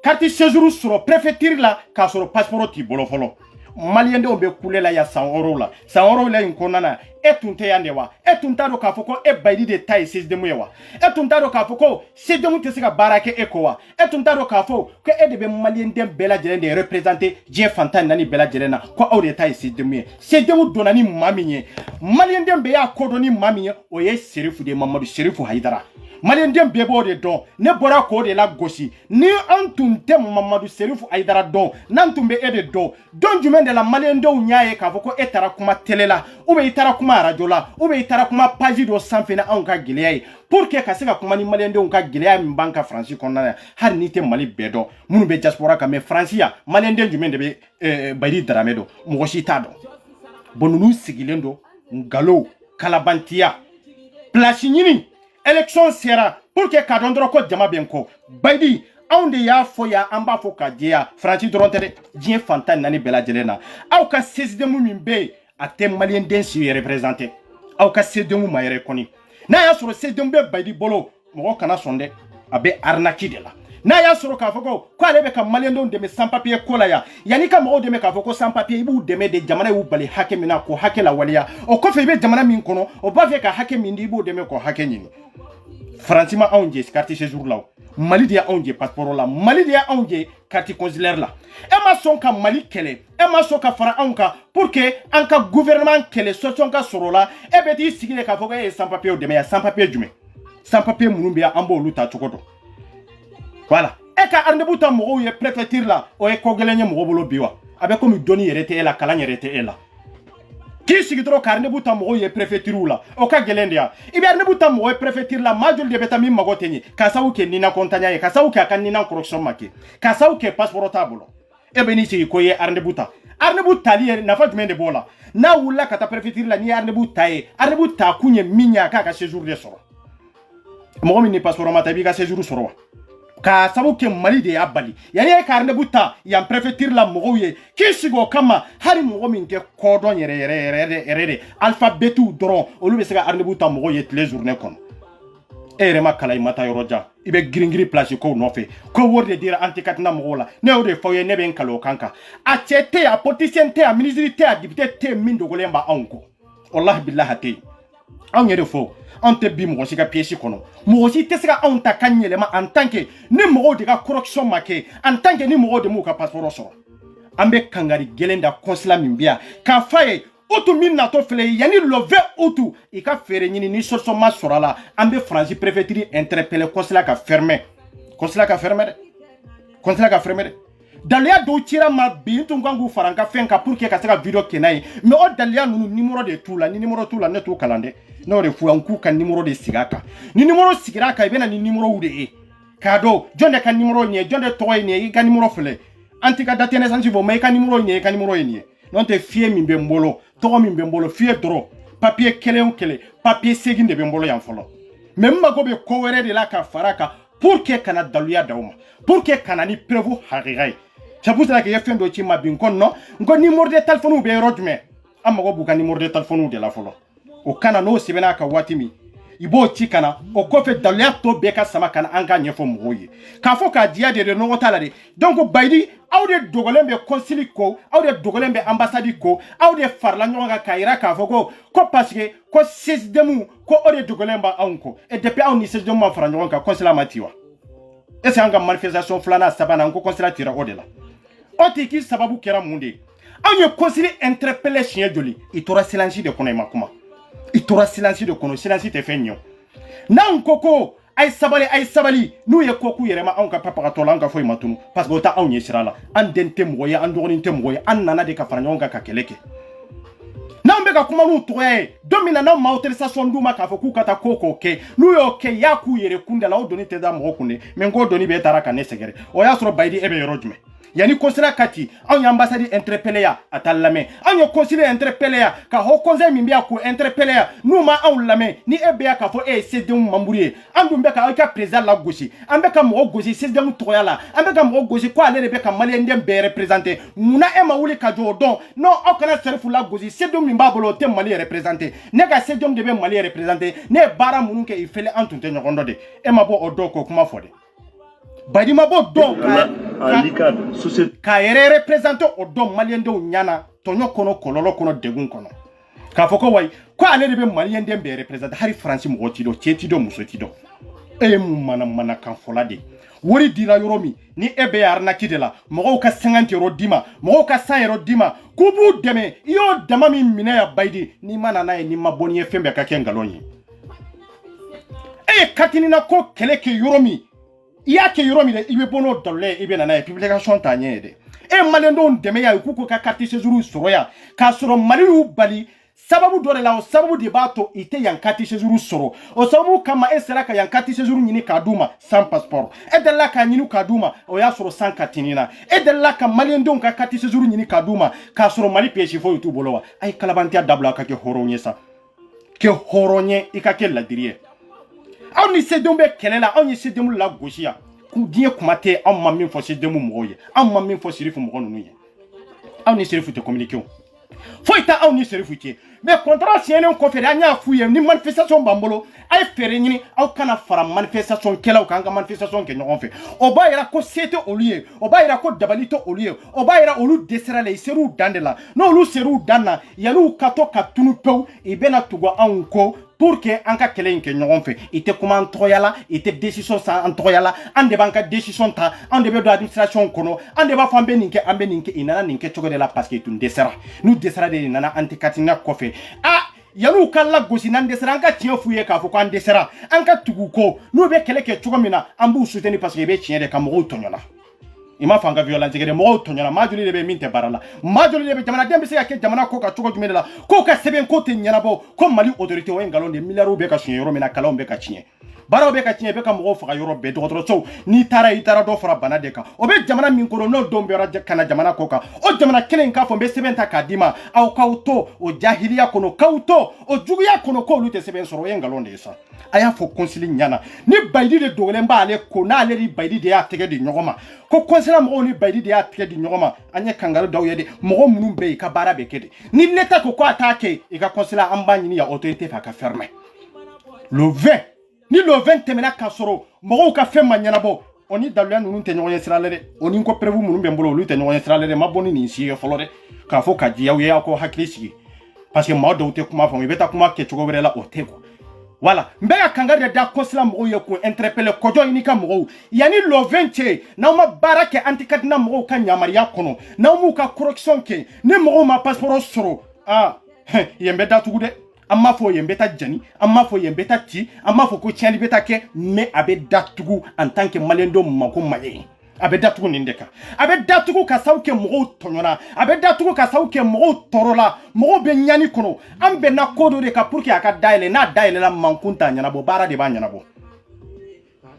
carte séjour sur préfecture la ka sur passeport ti bolo folo Malien de obe kule la ya 100 € la 100 € la inkonana etunte yande wa etunta do kafoko e baydi de taille 6 de muewa etunta do kafoko se de mutte sika barake ekowa etunta do kafo ko e de be malien de bela jere de représenter Dieu Fantan nani bela jere na ko awde taille 6 de muye se de mu donani maminye malien de be ya kodoni maminye o ye serifu de Mamadou Serifu Haidara Malien de bebo de don ne bora ko de la gosi ni antunte Mamadou Serifu Haidara don nantumbe e de don jumen de la malien de unyaye kafoko etara kuma telela ube itara kuma radio la ube itara kuma page do sanfena anka gileye pour que kaseka kuma ni malien de unka gileye mbanka franci konna har ni te mali bedo munu be diaspora ka me francia malien de jumen de be Baïdi Dramé do mogoshi tado bonunu sigilendo ngalo kalabantia place nyini élection sera pour que kadondro ko jama benko Baïdi Aunde ya foya amba foka dia Francis Dorontere Dieu Fantan nani bela jelena au ka sesdemu mimbe ate malien densi représenter au ka sesdemu ma yere koni na ya soro sesdemu be Baïdi bolo mo kana sonde abe arnaki de la n'a y'a sɔrɔ k'a fɔ ko ale bɛ ka maliyɛndenw dɛmɛ sans papier ko la yan yanni ka mɔgɔw dɛmɛ k'a fɔ ko sans papier i b'u dɛmɛ de jamana y'u bali hakɛ min na k'o hakɛ lawaleya o kɔfɛ i bɛ jamana min kɔnɔ o b'a fɛ ka hakɛ min di i b'o dɛmɛ k'o hakɛ ɲini Faransi ma anw jɛ carte séjour la Mali de y' anw jɛ passeport la Mali de y' anw jɛ carte consulaire la e ma sɔn ka Mali kɛlɛ e ma sɔn ka fara anw kan pour que an ka gouvernement kɛlɛ solution ka sɔrɔ la e bɛ t'i sigi de k'a fɔ ko e ye sans papier dɛmɛ ya sans papier jumɛn sans papier minnu bɛ yan an b'olu ta cogo dɔn voilà e ka rendez-vous ta mɔgɔw ye préfecture la o ye ko gɛlɛn ye mɔgɔ bolo bi wa a bɛ komi dɔnni yɛrɛ tɛ e la kalan yɛrɛ tɛ e la k'i sigi dɔrɔn ka rendez-vous ta mɔgɔw ye préfecture la o ka gɛlɛn de ya i bɛ rendez-vous ta mɔgɔw ye préfecture la maa joli de bɛ taa min mago tɛ ɲɛ ka sababu kɛ nina kɔntanya ye ka sababu kɛ a ka nina correction ma kɛ ka sababu kɛ passeport t'a bolo e bɛ n'i sigi ko ye rendez-vous ta rendez-vous tali ye nafa jumɛn de b'o la n'a wulila ka taa préfecture la n'i ye rendez-vous ta ye rendez-vous ta kun ye min ye a k'a ka séjour de sɔrɔ mɔgɔ min ni passeport ma ta i b'i ka séjour sɔrɔ wa ka sababu kɛ Mali de y'a bali yani e ka rendez-vous ta yan préfecture la mɔgɔw ye k'i sigi o kama hali mɔgɔ min tɛ kɔdɔn yɛrɛ de alphabetiw dɔrɔn olu bɛ se ka rendez-vous ta mɔgɔw ye tile journée kɔnɔ e yɛrɛ ma kalan i ma taa yɔrɔ jan i bɛ girin place kow nɔfɛ ko wari de dira an tɛ katina mɔgɔw la ne y'o de fɔ ye ne bɛ n kale o kan kan a cɛ tɛ yen a politicien tɛ yen a ministre tɛ yen a député tɛ yen min dogolen b'a anw kɔ wallahi billahi tɛ yen anw yɛrɛ fɔ anw tɛ bi mɔgɔ si ka pièce kɔnɔ mɔgɔ si tɛ se ka anw ta ka yɛlɛma en tant que ni mɔgɔw de ka corruption ma kɛ en tant que ni mɔgɔw de m'u ka passeport sɔrɔ an bɛ kangari gɛlɛn da consulat min bɛ yan k'a f'a ye utu min natɔ filɛ yanni le 20 août i ka fɛɛrɛ ɲini ni solution ma sɔrɔ a la an bɛ Faransi préfecture interpeller consulat ka fermer dɛ daliya dɔw cira ma bi n tun kan k'u fara n ka fɛn kan pour que ka se ka video kɛ n'a ye mais o daliya ninnu numéro de t'u la ni numéro t'u la ne t'u kalan dɛ n'o de f'u ye n k'u ka numéro de sigi a kan ni numéro sigira a kan i bɛ na ni numéro de ye k'a dɔn jɔn de ka numéro nin ye jɔn de tɔgɔ ye nin ye i ka numéro filɛ an t'i ka date de naissance fɔ mais i ka numéro nin ye i ka numéro ye nin ye n'o tɛ fiye min bɛ n bolo tɔgɔ min bɛ n bolo fiye dɔrɔn papier kelen o kelen papier segin de bɛ n bolo yan fɔlɔ mais n mago bɛ ko wɛrɛ de la ka fara a kan pour que kana daluya d'aw ma pour que kana ni preuve hakika ye c'est pour cela que ye fɛn dɔ ci ma bi n ko non n ko numéro de téléphone bɛ yɔrɔ jumɛn an mago b'u ka numéro de téléphone de la fɔlɔ o kana n'o sɛbɛnna a kan waati min i b'o ci kana o kɔfɛ daluya tɔ bɛɛ ka sama kana an k'a ɲɛfɔ mɔgɔw ye k'a fɔ k'a diya de nɔgɔ t'a la de donc Bayidi aw de dogolen bɛ consul ko aw de dogolen bɛ ambassade ko aw de farala ɲɔgɔn kan k'a yira k'a fɔ ko parce que ko CSDM ko o de dogolen bɛ anw kɔ et depuis aw ni CSDM ma fara ɲɔgɔn kan consulat ma ci wa est ce que an ka manifestation filanan sabanan ko consulat tira o de la o tɛ k'i sababu kɛra mun de ye anw ye consul interpellé siɲɛ joli i tora silence de kɔnɔ i ma kuma i tora silence de kɔnɔ silence tɛ fɛn ɲɛ o n'anw ko a ye sabali n'u ye ko k'u yɛrɛ ma anw ka papagatɔ la an ka foyi ma tunu parce que o tɛ anw ɲɛ sira la an den tɛ mɔgɔ ye an dɔgɔnin tɛ mɔgɔ ye an nana de ka fara ɲɔgɔn kan ka kɛlɛ kɛ n'anw bɛ ka kuma n'u tɔgɔya ye don min na n'anw ma autorisation d'u ma k'a fɔ k'u ka taa ko k'o kɛ n'u y'o kɛ y'a k'u yɛrɛ kun da la o doni tɛ da mɔgɔ kun de mais n k'o doni bɛ taara ka ne sɛgɛrɛ o y'a sɔrɔ Bayidi e bɛ yɔrɔ jumɛn yani consulat ka ci anw ye ambassade interpellé ya a t'a lamɛn anw ye consulat interpellé ya ka haut conseil min bɛ yan k'o interpellé ya n'u ma anw lamɛn ni e bɛ yan k'a fɔ e ye CSDM membre ye an dun bɛ ka aw ka président lagosi an bɛ ka mɔgɔ gosi CSDM tɔgɔya la an bɛ ka mɔgɔ gosi ko ale de bɛ ka maliyɛnden bɛɛ représenté munna e ma wuli ka jɔ o dɔn non aw kana Serifu lagosi CSDM min b'a bolo o tɛ Mali représenté ne ka CSDM de bɛ Mali représenté ne ye baara minnu kɛ i fɛlɛ an tun tɛ ɲɔgɔn dɔn de e ma bɔ o dɔn k'o kuma fɔ de Bayidi ma bɔ dɔn k'a yɛrɛ représenté o dɔn maliyɛndenw ɲana tɔɲɔ kɔnɔ kɔlɔlɔ kɔnɔ degun kɔnɔ k'a fɔ ko wayi ko ale de bɛ maliyɛnden bɛɛ représenté hali Faransi mɔgɔ t'i dɔn cɛ t'i dɔn muso t'i dɔn e ye mun kan fɔla de wari dira yɔrɔ min ni e bɛ arnaque de la mɔgɔw ka 50 € d'i ma mɔgɔw ka 100 € d'i ma k'u b'u dɛmɛ i y'o dama min minɛ ya Bayidi n'i ma na n'a ye n'i ma bɔ n'i ye fɛn bɛɛ ka kɛ nkalon ye e ye katinina ko kɛlɛ kɛ yɔrɔ min i y'a kɛ yɔrɔ min dɛ i bɛ bɔ n'o daluya ye i bɛ na n'a ye publication t'a ɲɛ ye dɛ e maliyɛndenw dɛmɛ ya k'u ka carte séjour sɔrɔ yan k'a sɔrɔ Mali y'u bali sababu dɔ de la o sababu de b'a to i tɛ yan carte séjour sɔrɔ o sababu kama e sera ka yan carte séjour ɲini k'a d'u ma sans passeport e delila k'a ɲini k'a d'u ma o y'a sɔrɔ sans katini na e delila ka maliyɛndenw ka carte séjour ɲini k'a d'u ma k'a sɔrɔ Mali pièce foyi t'u bolo wa a ye kalabantiya dabila ka kɛ hɔrɔn ye sa kɛ hɔrɔn ye i ka kɛ ladiri ye aw ni CSDM bɛ kɛlɛ la aw ye CSDM lagosi yan diɲɛ kuma tɛ anw ma min fɔ CSDM mɔgɔw ye anw ma min fɔ Serifu mɔgɔ ninnu ye aw ni Serifu tɛ communiquer o Faut ta aw ni Serif ci mais contrat sienen ko fe anya fuye ni manifestation bambolo ay fere ni aw kana fara manifestation kelaw kanga manifestation ke ñogon fe o ba ira ko sete au lieu o ba ira ko dabalito au lieu o ba ira olu desera le seru dandela no olu seru danna yalu kato katunu pew e bena tugo anko pour que anka kelen ke ñogon fe ite kuma antoyala ite décision sa antoyala ande banka décision ta ande be do administration kono ande ba fambe ninke ambe ninke inana ninke chogo de la parce que tun desera nous desera de nana antikatina ko fe ah yalu kala gosi nan desera anka tien fuye ka fo ko an desera anka tugu ko no be kele ke chogo mina ambu soutenir parce que be tien de kam ro tonyona ima fanga violence de mo tonyona majuli de be minte barala majuli de be jamana dembe se yake jamana ko ka chogo jumela ko ka seben ko te nyana bo ko mali autorité o ngalon de milaro be ka chien yoro mina kala be ka chien baraw be ka chien be ka mo faga yoro be dogotro so ni tara itara do fara bana de ka o be jamana min ko no dombe ra kana jamana ko ka o jamana kelen ka fo be seben ta kadima aw kauto o jahiliya kono kauto o juguya kono ko lute seben soro ngalon de sa aya fo konsili nyana ni baydi de dogole mba ale ko na ale ri baydi de ya tege de nyogoma ko konsila mo ni baydi de ya tege de nyogoma anya kangaru daw yede mo munum be ka bara be kede ni leta ko attaquer e ka konsila amba ni ya autorité fa ka fermer le 20 ni le 20 temena kasoro mo ka fe manyana bo oni daluya nunu te nyoye siralere oni ko prevu munum be mbolo lu te nyoye siralere maboni ni si e folore ka fo ka jiya ye ko haklisi parce que ma do te kuma fo mi beta kuma ke chugo berela otego voilà mbega kangari da konsila mo ye ko interpeller kojo inika mo yani le 20 na ma barake antikadina mo ka nyamariya kono na mu ka correction ke ne mo ma passeport soro ah yembe da tugude amma fo yembeta jani amma fo yembeta ti amma fo ko tiandi beta ke mais abe datugu en tant que malendo mako maye abe datugu nindeka abe datugu ka sawke mo tonyona abe datugu ka sawke mo torola mo be nyani kono ambe na kodo de ka pour que aka daile na daile la mankunta nyana bo bara de ba nyana bo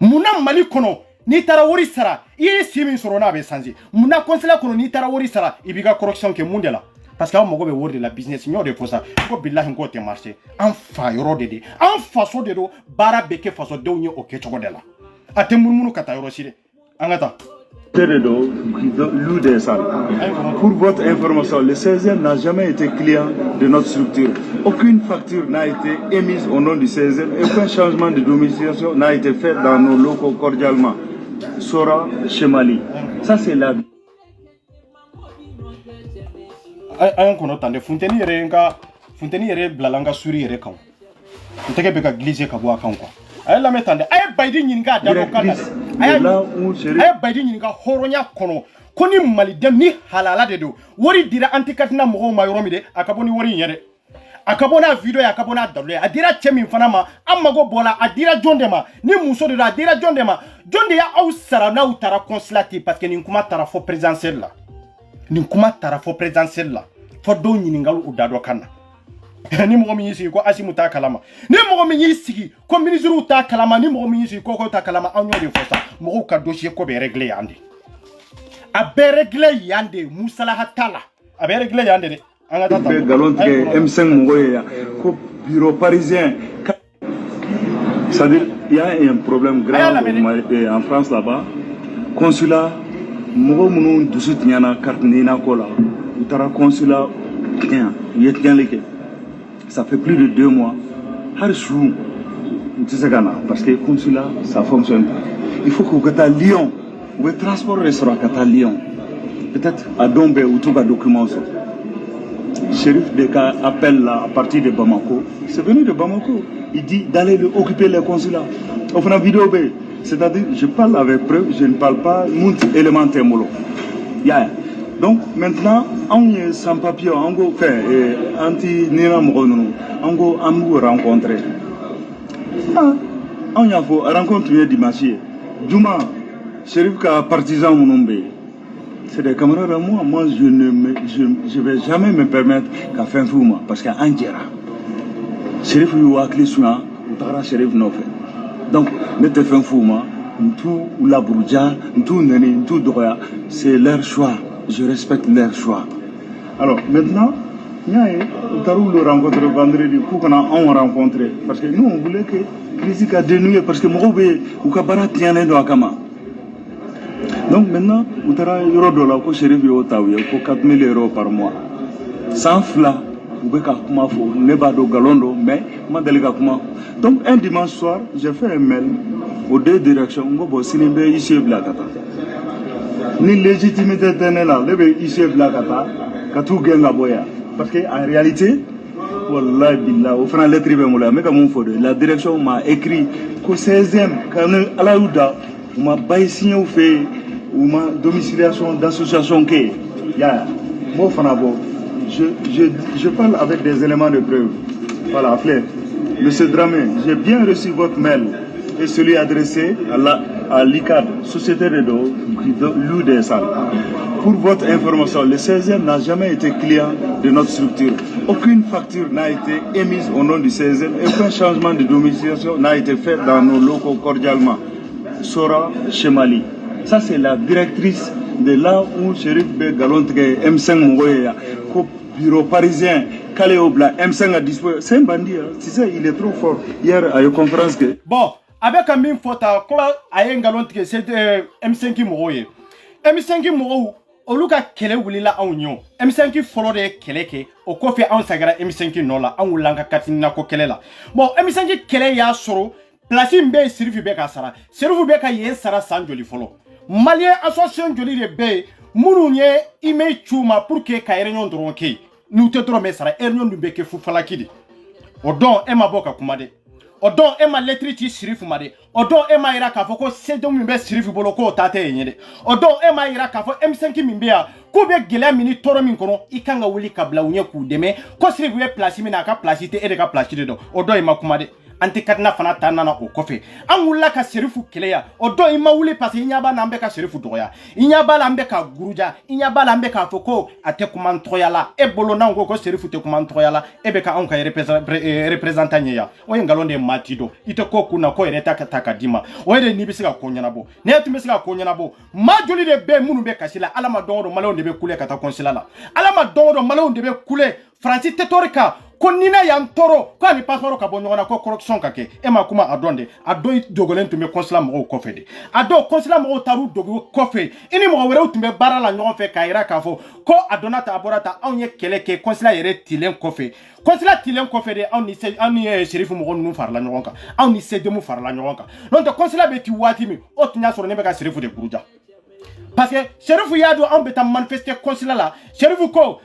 muna mali kono ni tara wori sara yi simi soro na be sanji muna konsela kono ni tara wori sara ibiga correction ke mundela parce que on mogo be word de la business ñoo de fosa ko billahi ko te marché en fa yoro de en façon de do bara beke façon de ñoo ok chogo de la ate munu kata yoro sire angata Teredo Lou des salles. Pour votre information, le 16e n'a jamais été client de notre structure. Aucune facture n'a été émise au nom du 16e et aucun changement de domiciliation n'a été fait dans nos locaux cordialement. Sora Chemali. Ça c'est la ayan kono tande funteni yere blalanga suri yere kan nteke be ka glisse ka bo akan ko ay la metande ay baydi nyinga da do kala ay baydi nyinga horonya kono koni mali dem ni halala de do wori dira antikatina mo ma yoromi de akaboni wori nyere akabona video ya akabona dalle adira chemi fana ma amago bola adira jonde ma ni muso de adira jonde ma jonde ya au sara na utara consulati parce que ni kuma tara fo présidentiel la ni kuma tara fo présidentiel la fo do nyiningal u dado kana ni mo mi yisi ko asimu ta kalama ni mo mi yisi ko ministre ta kalama ni mo mi yisi ko ta kalama anyo de fosa mo ka dossier ko be régler yande a be régler yande musala hatala a be régler yande de anga tata galon ke M5 ngoya ko bureau parisien. C'est-à-dire il y a un problème grave en France là-bas. Consulat mogo munu dusut nyana carte nina kola utara consulat tiens yetgan leke ça fait plus de 2 mois har chou tsegana parce que consulat ça fonctionne pas il faut que kata Lyon ou transport restaurant kata Lyon peut-être à Dombe ou tout document ça Chérif de cas appelle là à partir de Bamako c'est venu de Bamako il dit d'aller occuper les consulats on fait une vidéo b. C'est-à-dire, je parle avec preuve, je ne parle pas mon élémentaire molo. Yeah. Donc maintenant, on est sans papier, on go faire anti nira mogono, on go rencontrer. Ah, on y a faut rencontrer dimanche. Juma, Chérif ka partisan monombe. C'est des camarades à moi. Moi, je vais jamais me permettre qu'à faire un fou parce qu'à Angera, Chérif yu akli souna, utara Chérif no fait. Donc, ne te fais un fou, tout la bourgeois, tout neni, tout droit, c'est leur choix. Je respecte leur choix. Alors, maintenant, nous avons le rencontre vendredi, on rencontré. Parce que nous, on voulait que Critique a dénoué, parce que Moubé, ou Kabara tienne dans Akama. Donc, maintenant, nous avons eu $4 000 par mois. sans fla ou be ka kuma fo ne ba do galondo mais ma deli ka kuma. Donc un dimanche soir j'ai fait un mail aux deux directions ngo bo sinimbe ici blakata ni légitimité tenela le be ici blakata ka tout genga boya parce que en réalité wallahi billah au franc lettre be mola mais comme faut la direction m'a écrit qu'au 16e quand alaouda on m'a baillé signé au fait ou ma domiciliation d'association que ya mo fanabo je parle avec des éléments de preuve. Voilà, appelez monsieur Dramé, j'ai bien reçu votre mail et celui adressé à l'ICAD, Société de dos qui loue des salles. Pour votre information, le 16e n'a jamais été client de notre structure. Aucune facture n'a été émise au nom du 16e et aucun changement de domiciliation n'a été fait dans nos locaux cordialement. Sora Chemali. Ça, c'est la directrice de là où Chérif B. Galontre M5 Mouroya, bureau parisien, Calé Obla, M5 a disposé. C'est un bandit, hein. Tu sais, il est trop fort. Hier, à une conférence que. Bon, avec un mime faute à quoi à un Galontre, c'est M5 Mouroya. M5 Mouroya, au Luka Kele Wulila en union. M5 follow de Keleke, au coffre en Sagara M5 Nola, en Oulanga Katina Kokelela. Bon, M5 Kele ya soro, placé Mbe Sirifu Beka Sara. Sirifu Beka Yen Sara Sanjoli follow. Malien association joli de B, Mounounye, ime chouma pour que Kairion dronke. Nous te drômes Sara, Ernon du Beke Foufalakidi. Odon Emma Boka Kumade. Odon Emma Letriti Sirifu Made. Odon Emma Iraka Foko, Sedon Mbe Sirifu Boloko Tate Yede. Odon Emma Iraka for M5 Mimbea, Koube Gila Mini Toro Minkono, Ikanga Wuli Kabla Unyaku Deme, Kosrivu Placimina Placite Edeka Placide. Odon Emma Kumade. Ante katna fana tanana o kofe angula ka serifu keleya odo ima wule pasi inyaba na mbeka serifu doya inyaba la mbeka guruja inyaba la mbeka foko ate kumantroya la e bolo na ngoko serifu te kumantroya la e beka onka representanye ya oye ngalonde matido ite ko kuna ko ereta kataka dima oye ni bisika konyana bo ne tumesika konyana bo majoli de be munu be kasila alama dongo malo de be kule kata konsila la alama dongo malo de be kule Francis Tetorika Konina yantoro kwa ni passeport ka bonyo na ko corruption kake e ma kuma adonde ado dogolen tumbe consulat mo ko fede ado consulat mo taru dogo ko fe ini mo were tumbe barala nyon fe kaira ka fo ko adonata aborata onye keleke consulat yere tilen ko fe consulat tilen ko fe de on ni sherifu mo nu farla nyon ka on ni sede mo farla nyon ka non to consulat be ti wati mi o tunya soro ne be ka sherifu de guruja parce que sherifu yado on beta manifester consulat la sherifu ko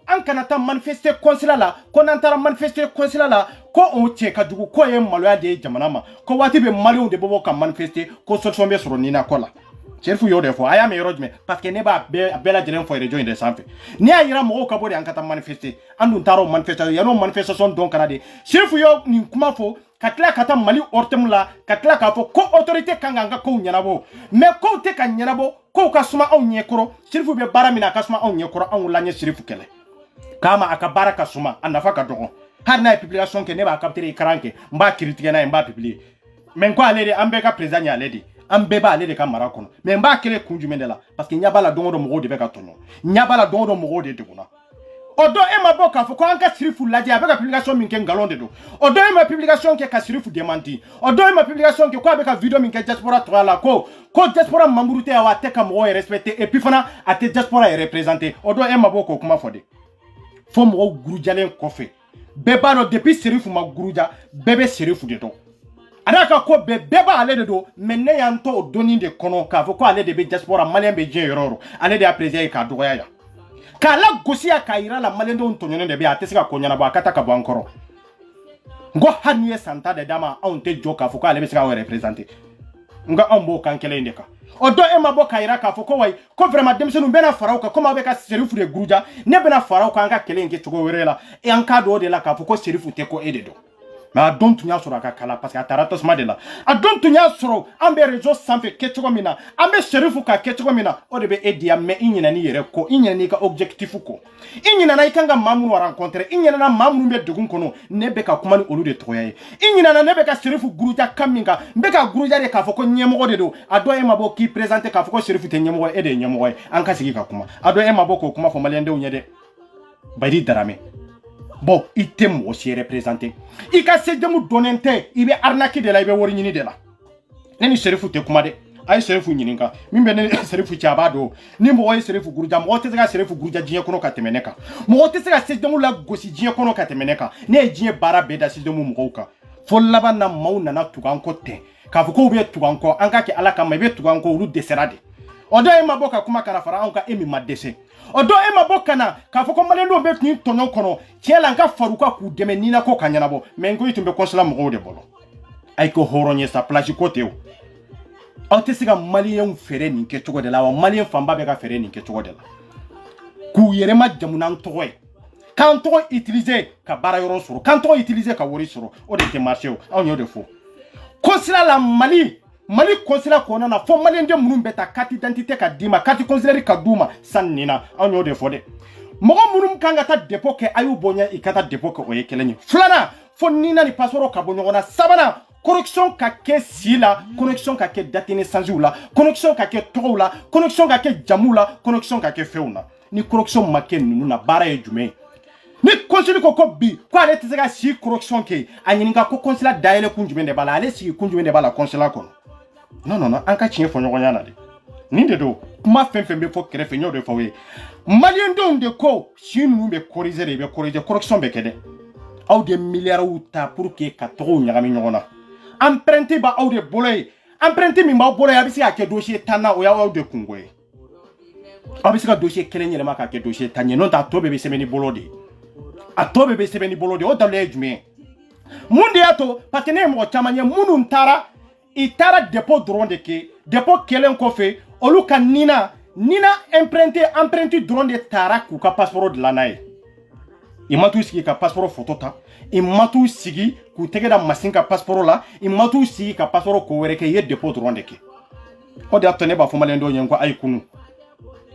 an kanata manifester consulat la ko nantara manifester consulat la ko on che ka dugu ko ye maloya de jamana ma ko wati be malio de bobo ka manifester ko solution be soro ni na kola cherifu yo de fo aya me yorojme parce que ne ba bela jelen fo region de sanfe ni ayira mo ka bodi an kata manifester andu taro manifester ya no manifestation don kanade cherifu yo ni kuma fo katla kata mali ortem la katla ka fo ko autorité kanganga ko nyanabo mais ko te ka nyanabo ko ka suma on nyekoro shirifu be baramina ka suma on nyekoro on lanye shirifu kele kama akabara ka suma anafa ka dogo har na publication ke ne ba capter ekranke mba critique na mba publier men ko alede ambe ka président nya alede ambe ba alede ka marakono men mba kele kunju mendela parce que nyabala dongo do mo de be ka tonyo nyabala dongo do mo de deguna odo ema boka fo ko anka sirifu laje abeka publication min ke ngalonde do odo ema publication ke ka sirifu demandi odo ema publication ke ko abeka video min ke diaspora toala ko diaspora mamurute awa teka mo respecter et puis fana ate diaspora est représenter odo ema boko kuma fode fo mo gurujalen kofe beba no depuis sirifu ma guruja bebe sirifu de do adaka ko beba ale de do menne yanto doni de kono ka fo ko ale de be diaspora malien be je yororo ale de apprécier ka doya ya kala gosia kaira la malendo ontonyone de be atesika konyana ba kata ka bankoro ngo hanye santa de dama onte joka fo ko ale be sika représenter nga ambo kankele ndeka odo ema bo kaira ka fo ko way ko vraiment demsenu bena farao ka koma be ka serifu de guruja ne bena farao ka anga kele nge tugo werela e anka do de la ka fo ko serifu te ko ededo ma don tunya soro ka kala parce que ataratos madela a don tunya soro ambe rejo sanfe ketcho mina ambe sherifu ka ketcho mina o de be edia me inyina ni yere ko inyina ni ka objectif ko inyina na ikanga mamu wa rencontrer inyina na mamu be dugun kono nebe ka kuma ni olu de toyaye inyina na nebe ka sherifu guruja kaminga mbe ka guruja de ka foko nyemo de do ado e mabo ki présenter ka foko sherifu te nyemo e de nyemo an ka sigi ka kuma ado e mabo ko kuma fo malende unyede bari darame bon item aussi représenté ika se demu donente ibe arnaki de la ibe wori nyini de la neni sherifu te kuma de ay serefu nyininka min be ne serefu chabado ni mo ay serefu gurja mo te ga serefu gurja jiye kono ka temeneka mo te ga system la gosi jiye kono ka temeneka ne jiye bara be da system mo ko fo laba na mauna na tugan ko te ka fu ko be tugan ko anka ke ala ka ma be tugan ko lu deserade odo e maboka kuma kana fara anka emi madese odo e maboka na ka fu ko malendo be tuni tonon kono tiela anka faruka ku deme nina ko kanyana bo mengo itumbe konsala mo de bolo ay ko horonye sa plage côté o autesiga malien fere ni ke togo de la wa malien famba be ka fere ni ke togo de la ku yere ma jamuna ntoy quand on utiliser ka bara yoro suru quand on utiliser ka wori suru o de te marché o on yo de fo consulat la Mali consulat ko na fo malien de munum beta carte d'identité ka dima carte consulaire ka duma sanina on yo de fo de mogo munum kanga ta dépôt ke ayu bonya ikata dépôt ko ye kelenye flana fo nina ni passeport ka bonyo na sabana connexion ka ke sila connexion ka ke date naissance la connexion ka ke togo la connexion ka ke jamu la connexion ka ke feuna ni connexion make nunu na bara e jume ni consul ko bi ko ale te ga si connexion ke anyinga ko consulat daele kunjume de bala ale si kunjume de bala consulat ko non anka chie fo nyogo nyana de ni de do kuma fembe fo krefe nyo de fo we malien don de ko si nu be corriger connexion be kede aw de milliards ou ta pour que ka to nyagami nyona emprunté ba aw de bolay emprunté mi ma bolay abisi ake dossier tana o ya aw de kungoy abisi ka dossier kelen ma ka ke dossier tanye non ta to bebe semeni bolodi a to bebe semeni bolodi o dalé jume mundi ato patene mo chamanye munu ntara itara dépôt drone de ke dépôt kelen ko fe oluka nina emprunté drone de tara ku ka passeport de la nae imatu sigi ka passeport photo ta imatu sigi ku tege da masin ka passeport la imatu sigi ka passeport ko were ke ye dépôt drone de ke o de atone ba fo malendo nyen ko ay kunu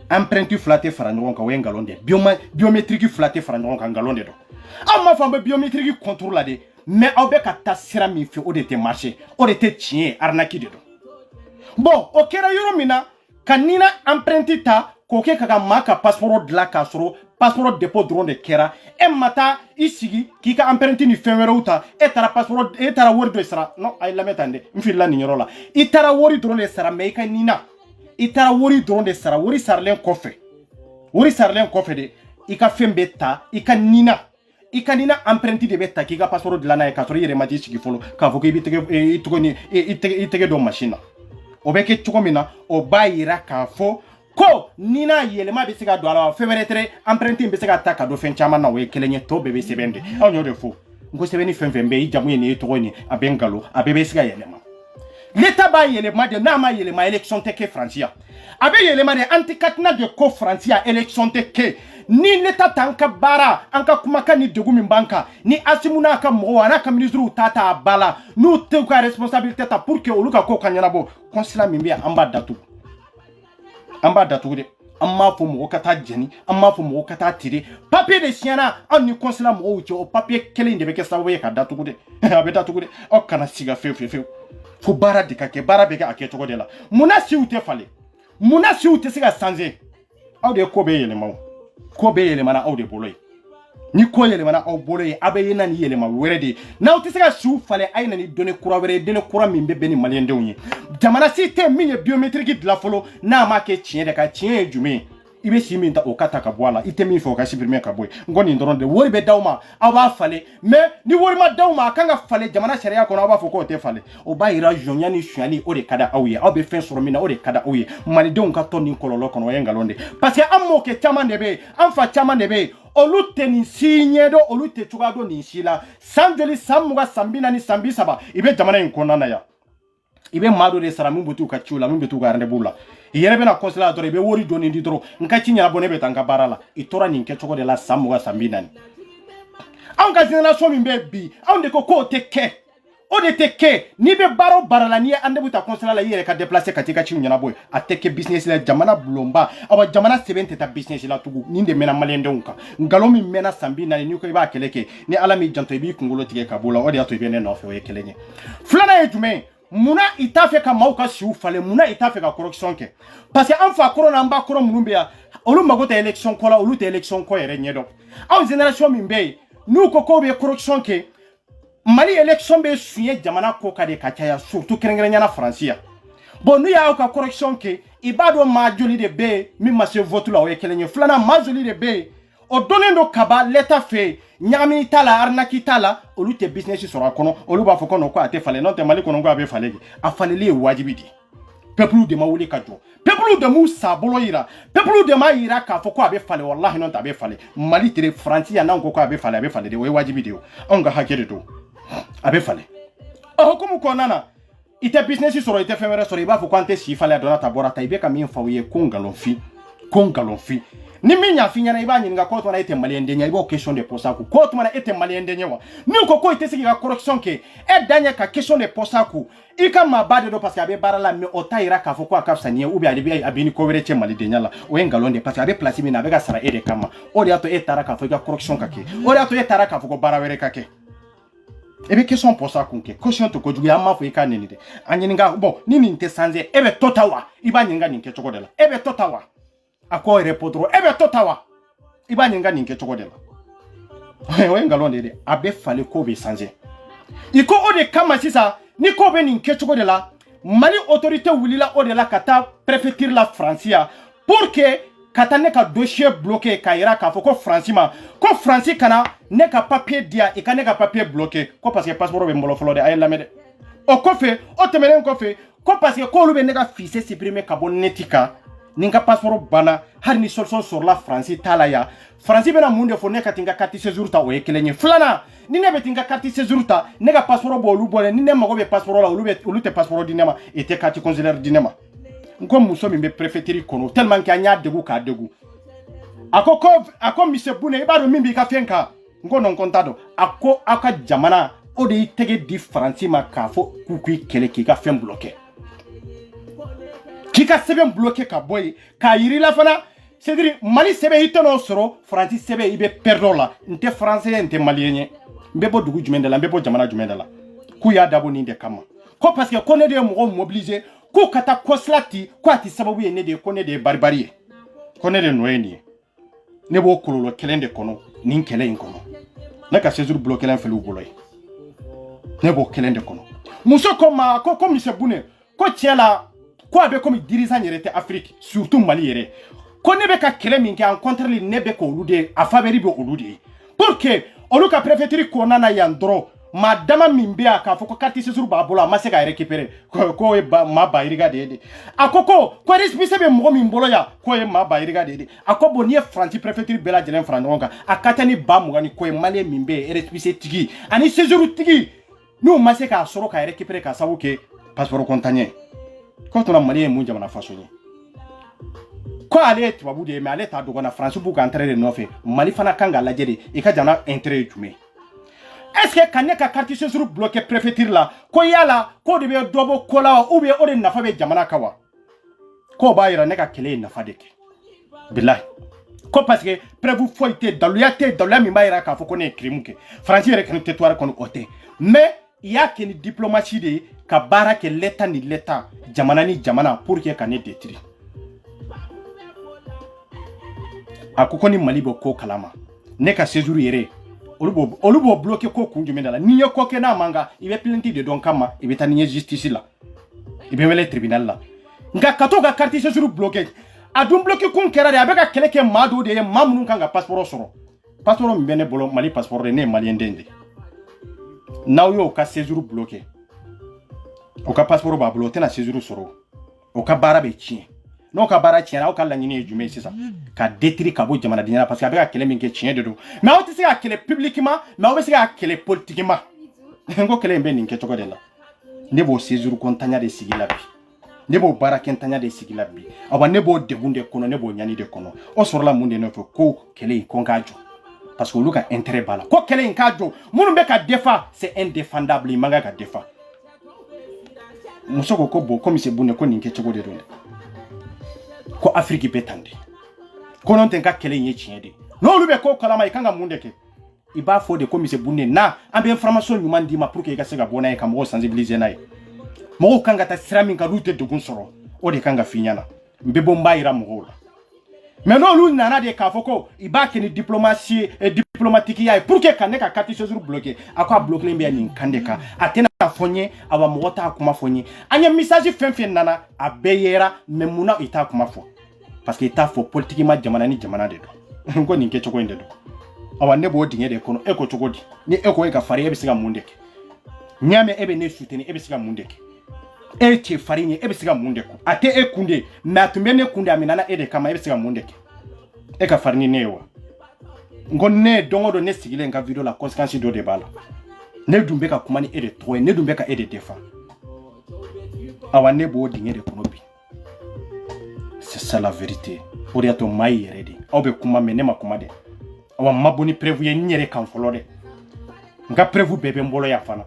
empreinte flaté fara ngon ka wengalonde biométrique flaté fara ngon ka ngalonde do amma famba biométrique contrôle la de mais aw be ka ta sira mi fi o de te marché o de te tien arnaque de do bon o kera yoro mina kanina empreinte ta ko ke ka maka passeport de la ka soro passeport dépôt drone de kera e mata isigi ki ka empreinte ni fenwere uta e tara passeport e tara wori do sara non ay la metande mfilla ni nyoro la itara wori drone de sara me ka nina itara wori drone de sara wori sarlen kofe de ika fembe ta ika nina empreinte de beta ki ka passeport de la na e ka soro yere mati sigi folo ka fo ke bitege itege do machine obeke chukomina o bayira ka fo ko nina yelema be siga do ala femeretre emprunté be siga taka do fen chama na we kelenye to bebe sebende aw nyo de fo ngo sebeni fembe i jamu ni to ni abengalo abebe siga yelema l'état ba yelema de na ma yelema élection teke francia abe yelema de antikatna de ko francia élection teke ni l'état tanka bara anka kumaka ni degumi banka ni asimuna ka mo wana ka ministre tata bala nu te ka responsabilité ta pour que oluka ko kanyana bo consulat mimbi amba datu de amma fo mo kata jeni amma fo mo kata tire papier de siana on ni consulat mo ucho o papier kele de be ke sawo ye ka datu de abe datu de o kana siga fe fo bara de ka ke bara be ka ake to de la muna si ute siga sanze aw de ko be yele mana aw de boloy ni ko yele mana aw boloy abe yena ni yele ma werede na ute siga su fale ayna ni donner kura were dene kura min be beni malien de unyi jamana si te minye biométrique de la folo na ma ke chien de ka chien jume ibe si min ta okata ka boala ite min fo ka supprimer ka boy ngoni ndoro de wori be dawma aba fale mais ni wori ma dawma kanga fale jamana sharia ko na aba fo ko te fale o ba ira jonya ni shuani o de kada awye abe fen soro mina o de kada awye mali de on ka toni kololo kono yengalonde parce que ammo ke chama ndebe amfa chama ndebe olute ni sinyedo olute chugado ni shila sanjeli samuga sambina ni sambi saba ibe jamana inkona na ya ibe mado de sara mun butu ka chula mun butu ga rande bula yere bena consulat dore be wori doni ndi doro nka chinya bone be tanga barala itora ni nke choko de la samuga sambina ni an ka zina so min be bi an de ko teke o de teke ni be baro barala ni ande buta consulat la yere ka déplacer katika chinya na boy ateke business la jamana bulomba aba jamana 70 ta business la tugu ni de mena malende unka ngalo mi mena sambina ni ko iba keleke ni alami janto bi kungolo tige kabula o de ato be ne no fe o yekelenye flana ejume muna itafe ka mauka siu fale muna itafe ka correction ke parce que en fa corona mba koro munumbe olu magota élection ko la olu te élection ko yere nyedo aw génération mimbe nu ko be correction ke mali élection be suye jamana ko ka de ka chaya surtout kerengerenya na francia bon nous ya ka correction ke ibado ma joli de be mi ma se vote la o ye kelen ye flana ma joli de be o donen do kaba l'état fait nyami tala arnaki tala olu te business sura kono olu ba foko no ko ate fale non te mali kono go abe fale a fale li wajibi di peuple de ma wuli ka jo peuple de mu sabolo ira peuple de ma ira ka foko abe fale wallahi non ta abe fale mali tere franci ya nan ko abe fale de o wajibi di o on ga hakere do abe fale o ko mu ko nana ite business sura ite femere sura ba foko ante si fale dona ta bora ta ibe ka min fawiye ko ngalon fi ni minya finya na iba nyinga ko to na ete mali ndenya ibo question de posaku ko to na ete mali ndenya wa ni ko ite sigi ga correction ke e danya ka question de posaku ika mabade do parce que abe barala me otaira ka foko akafsa ni ubi alibi abini ko were che mali ndenya la o engalonde parce que abe place mi na be ga sara ede kama o dia to etara ka foko ga correction ka ke o dia to etara ka foko bara were ka ke ebe question posaku ke question to ko jugi amma fo ika neni de anyinga bo nini nte sanze ebe totawa iba nyinga ninke chokodela ebe totawa ako repodro ebe totawa iba nyinga ninke chokodela wenga londe de abe fale ko be sanje iko ode kama sisa ni ko be ninke chokodela mali autorité wulila ode la kata préfecture la francia pour que kata ne ka dossier bloqué ka ira ka foko francima ko franci kana ne ka papier dia e ka ne ka papier bloqué ko parce que passeport be mbolo folo de ay lamede o ko fe o temelen ko fe ko parce que ko lu be ne ka fichier supprimer ka bon netika ninga passeport bana har ni solution sur la France talaya France bena munde fo ne ka tinga carte séjour ta o yekelenye flana ni ne betinga carte séjour ta ne ka passeport bo lu bole ni ne mago be passeport la olu te passeport dinema et te carte consulaire dinema ngo muso mi be préfecture kono tellement que anya degu ka degu ako mise bune ibaro mimbi ka fenka ngo non kontado ako aka jamana o de tege di France ma ka fo kuku kele ki ka fen bloquer kika sebe bloqué ka boy ka yiri la fana c'est-à-dire mali sebe hitono soro franci sebe ibe perdo la nte français nte malien mbebo dugu jumendela mbebo jamana jumendela ku ya dabo ni de kama ko parce que ko ne de mo mobiliser ko kata koslati ko ati sababu ye ne de ko ne de barbarie ko ne de noeni ne bo kololo kelende kono nin kele in kono na ka séjour bloqué la felu boloy ne bo kelende kono muso ko ma ko mi se bune ko tiela ko abe comme dirigeant yere Afrique surtout Mali yere ko ne be ka kele min ke en contre li ne be ko olude afaberi be olude pour que olu ka préfecture ko nana yandro madama min be aka foko carte séjour ba bolo ma se ka récupérer ko ma ba iriga de akoko ko responsable be mo min bolo ya ko ma ba iriga de akobo ni franci préfecture bela jelen franonga akatani ba mo gani ko Mali min be responsable tigi ani séjour tigi no ma se ka soro ka récupérer ka sawu ke passeport contagne quand on a Mali mun jamana faso ni ko ale tubabu de mais ale ta dogo na France bu ka entrer de nofe Mali fana kanga lajede e ka jana intérêt jume est-ce que kan ne ka carte séjour bloqué préfecture la ko yala ko de be dobo kola ou be o de nafa be jamana kawa ko ba yira ne ka kele nafa de ke billahi ko parce que prévu foité daluya mi ba yira ka fo ko ne crime ke France yere kan territoire kon oté mais il y a qu'une diplomatie de kabara que l'état ni l'état jamana ni jamana pour que kane détruire akoko ni Mali bo ko kalama ne ka séjour yere olubo bloquer ko kunju mendala ni ko ke na manga ibe plainte de don kama ibe tani justice la ibe wele tribunal la nga kato ga carte séjour bloqué adum bloqué kun kera de abeka keleke mado de mamunu kanga passeport soro passeport mbene bolo Mali passeport ne Malien dende now yo ka séjour bloqué o ka passeport ba bloqué na séjour soro o ka bara be chien non ka bara chien o ka la nyine jume c'est ça ka détruire ka bo jamana dinya parce que avec kele min ke chien de do mais o ti se ka kele publiquement mais o be se ka kele politiquement ngo kele mbe ninke choko de la ne bo séjour kontanya de sigila bi ne bo bara kentanya de sigila bi aba ne bo debunde kono ne bo nyani de kono o soro la munde no ko kele kongajo parce que Luka intérêt bala ko kele inkajo munu be ka defa c'est indéfendable manga ka defa musoko ko bo comme c'est bunne ko ninke chego de do ko Afrique betande ko non tenka kele nye chiende no lube ko kalama ikanga munde ke iba fo de comme c'est bunne na ambe information nyuma ndima pour que ka sega bona e kamo sensibiliser na mo kanga ta sirami ka rute de gunsoro o de kanga finyana mbe bomba ira mo mais non lu nana de kafoko iba ke ni diplomatie diplomatique ya pour que kan ne ka carte séjour bloqué akwa bloquer mbe ni kandeka atena fonye awa mota kuma fonye anya message fenfen nana abeyera memuna ita kuma fo parce que ita fo politiquement jamana ni jamana de do ngo ni nke choko inde do awa ne bo dinge de kono eko choko di ni eko e ka fari ebe siga mundeke nyame ebe ne soutenir ebe siga mundeke e che fari ni ebe siga mundeko ate e kunde na tumbe ne kunde aminana ede kama ebe siga mundeke e ka fari ni newa ngonne dongo ne sigile nga video la conséquence do de bala ne dumbe ka kumani ede toy ne dumbe ka ede defa awa ne bo dinge de konobi c'est ça la vérité pour yato mai yeredi obe kuma mene makuma de awa maboni prévu ye nyere kan folo de nga prévu bebe mbolo ya fana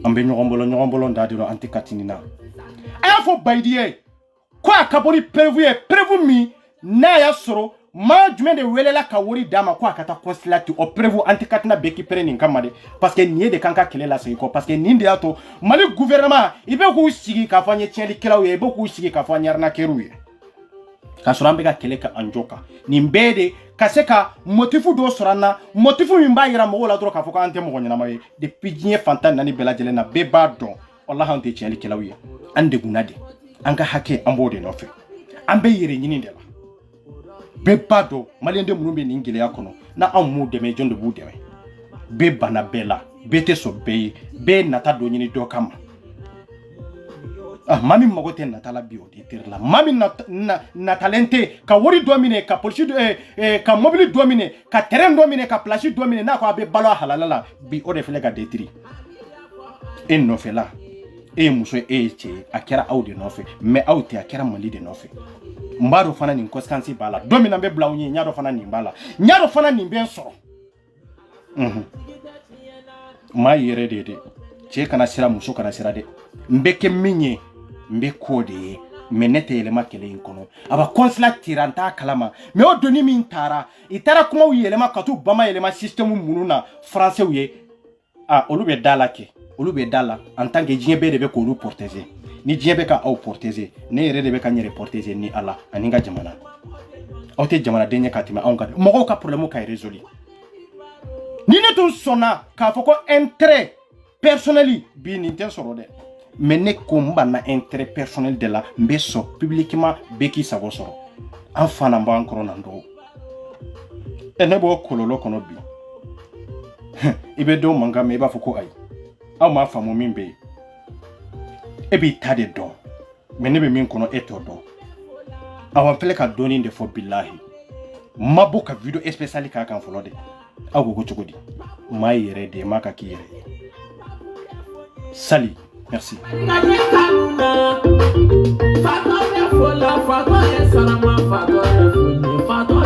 ambe nyogombolo ndadiro antikatinina aya fo baidie kwa kabori prévu mi na ya soro ma jume de welela ka wori dama ko akata consulate o prévu antikatina beki preni nkamade parce que nié de kanka kele la seko parce que ninde ato mali gouvernement ibe ko sigi ka fanye tieli kelaw ye ibe ko sigi ka fanye arna keruye ka sorambe ka kele ka anjoka ni mbede kaseka motifu do sorana motifu mimba yira mo la dro ka foko ante mo nyana maye depuis jie fantan nani bela jele na beba don wallahi ante tieli kelaw ye ande gunade anga hake ambode no fe ambe yire nyini ndela bebado malende munumbe ni ngile yakono na amu deme jondo bu deme beba na bela bete so be nata do nyini do kama mami magote natala bio de tirla mami na talente ka wori domine ka police ka mobile domine ka terrain domine ka place domine na ko abe balo halala bi o de fele ga detri en no fela e muso e che akera audio no fe me auti akera mali de no fe mbaro fana ni conséquence bala domina be bla unyi nyaro fana ni bala nyaro fana ni ben so ma yere de che kana sira muso kana sira de mbeke minye mbe kode menete ele makele inkono aba consulat tiranta kalama me o doni min tara itara kuma uyele makatu bama ele ma système mununa français uye olu be dalake olu be dala en tant que djebe de be ko olu protéger ni djebe ka au protéger ne yere de be ka nyere protéger ni ala aninga jamana ote jamana denye katima onka mo ka problème ka résolu ni ne ton sona ka foko intérêt personnel bi ni ten soro de mais ne komba na intérêt personnel de la mbeso publiquement beki sabo soro enfana mba encore nando ene bo kololo kono bi ibe do manga me ba foko ai aw ma famu mimbe ebi tade do mais ne be min kono eto do awan fele ka doni de fo billahi mabuka video spécial ka kan folo de aw go chogodi mai yere de maka ki yere sali merci. Fato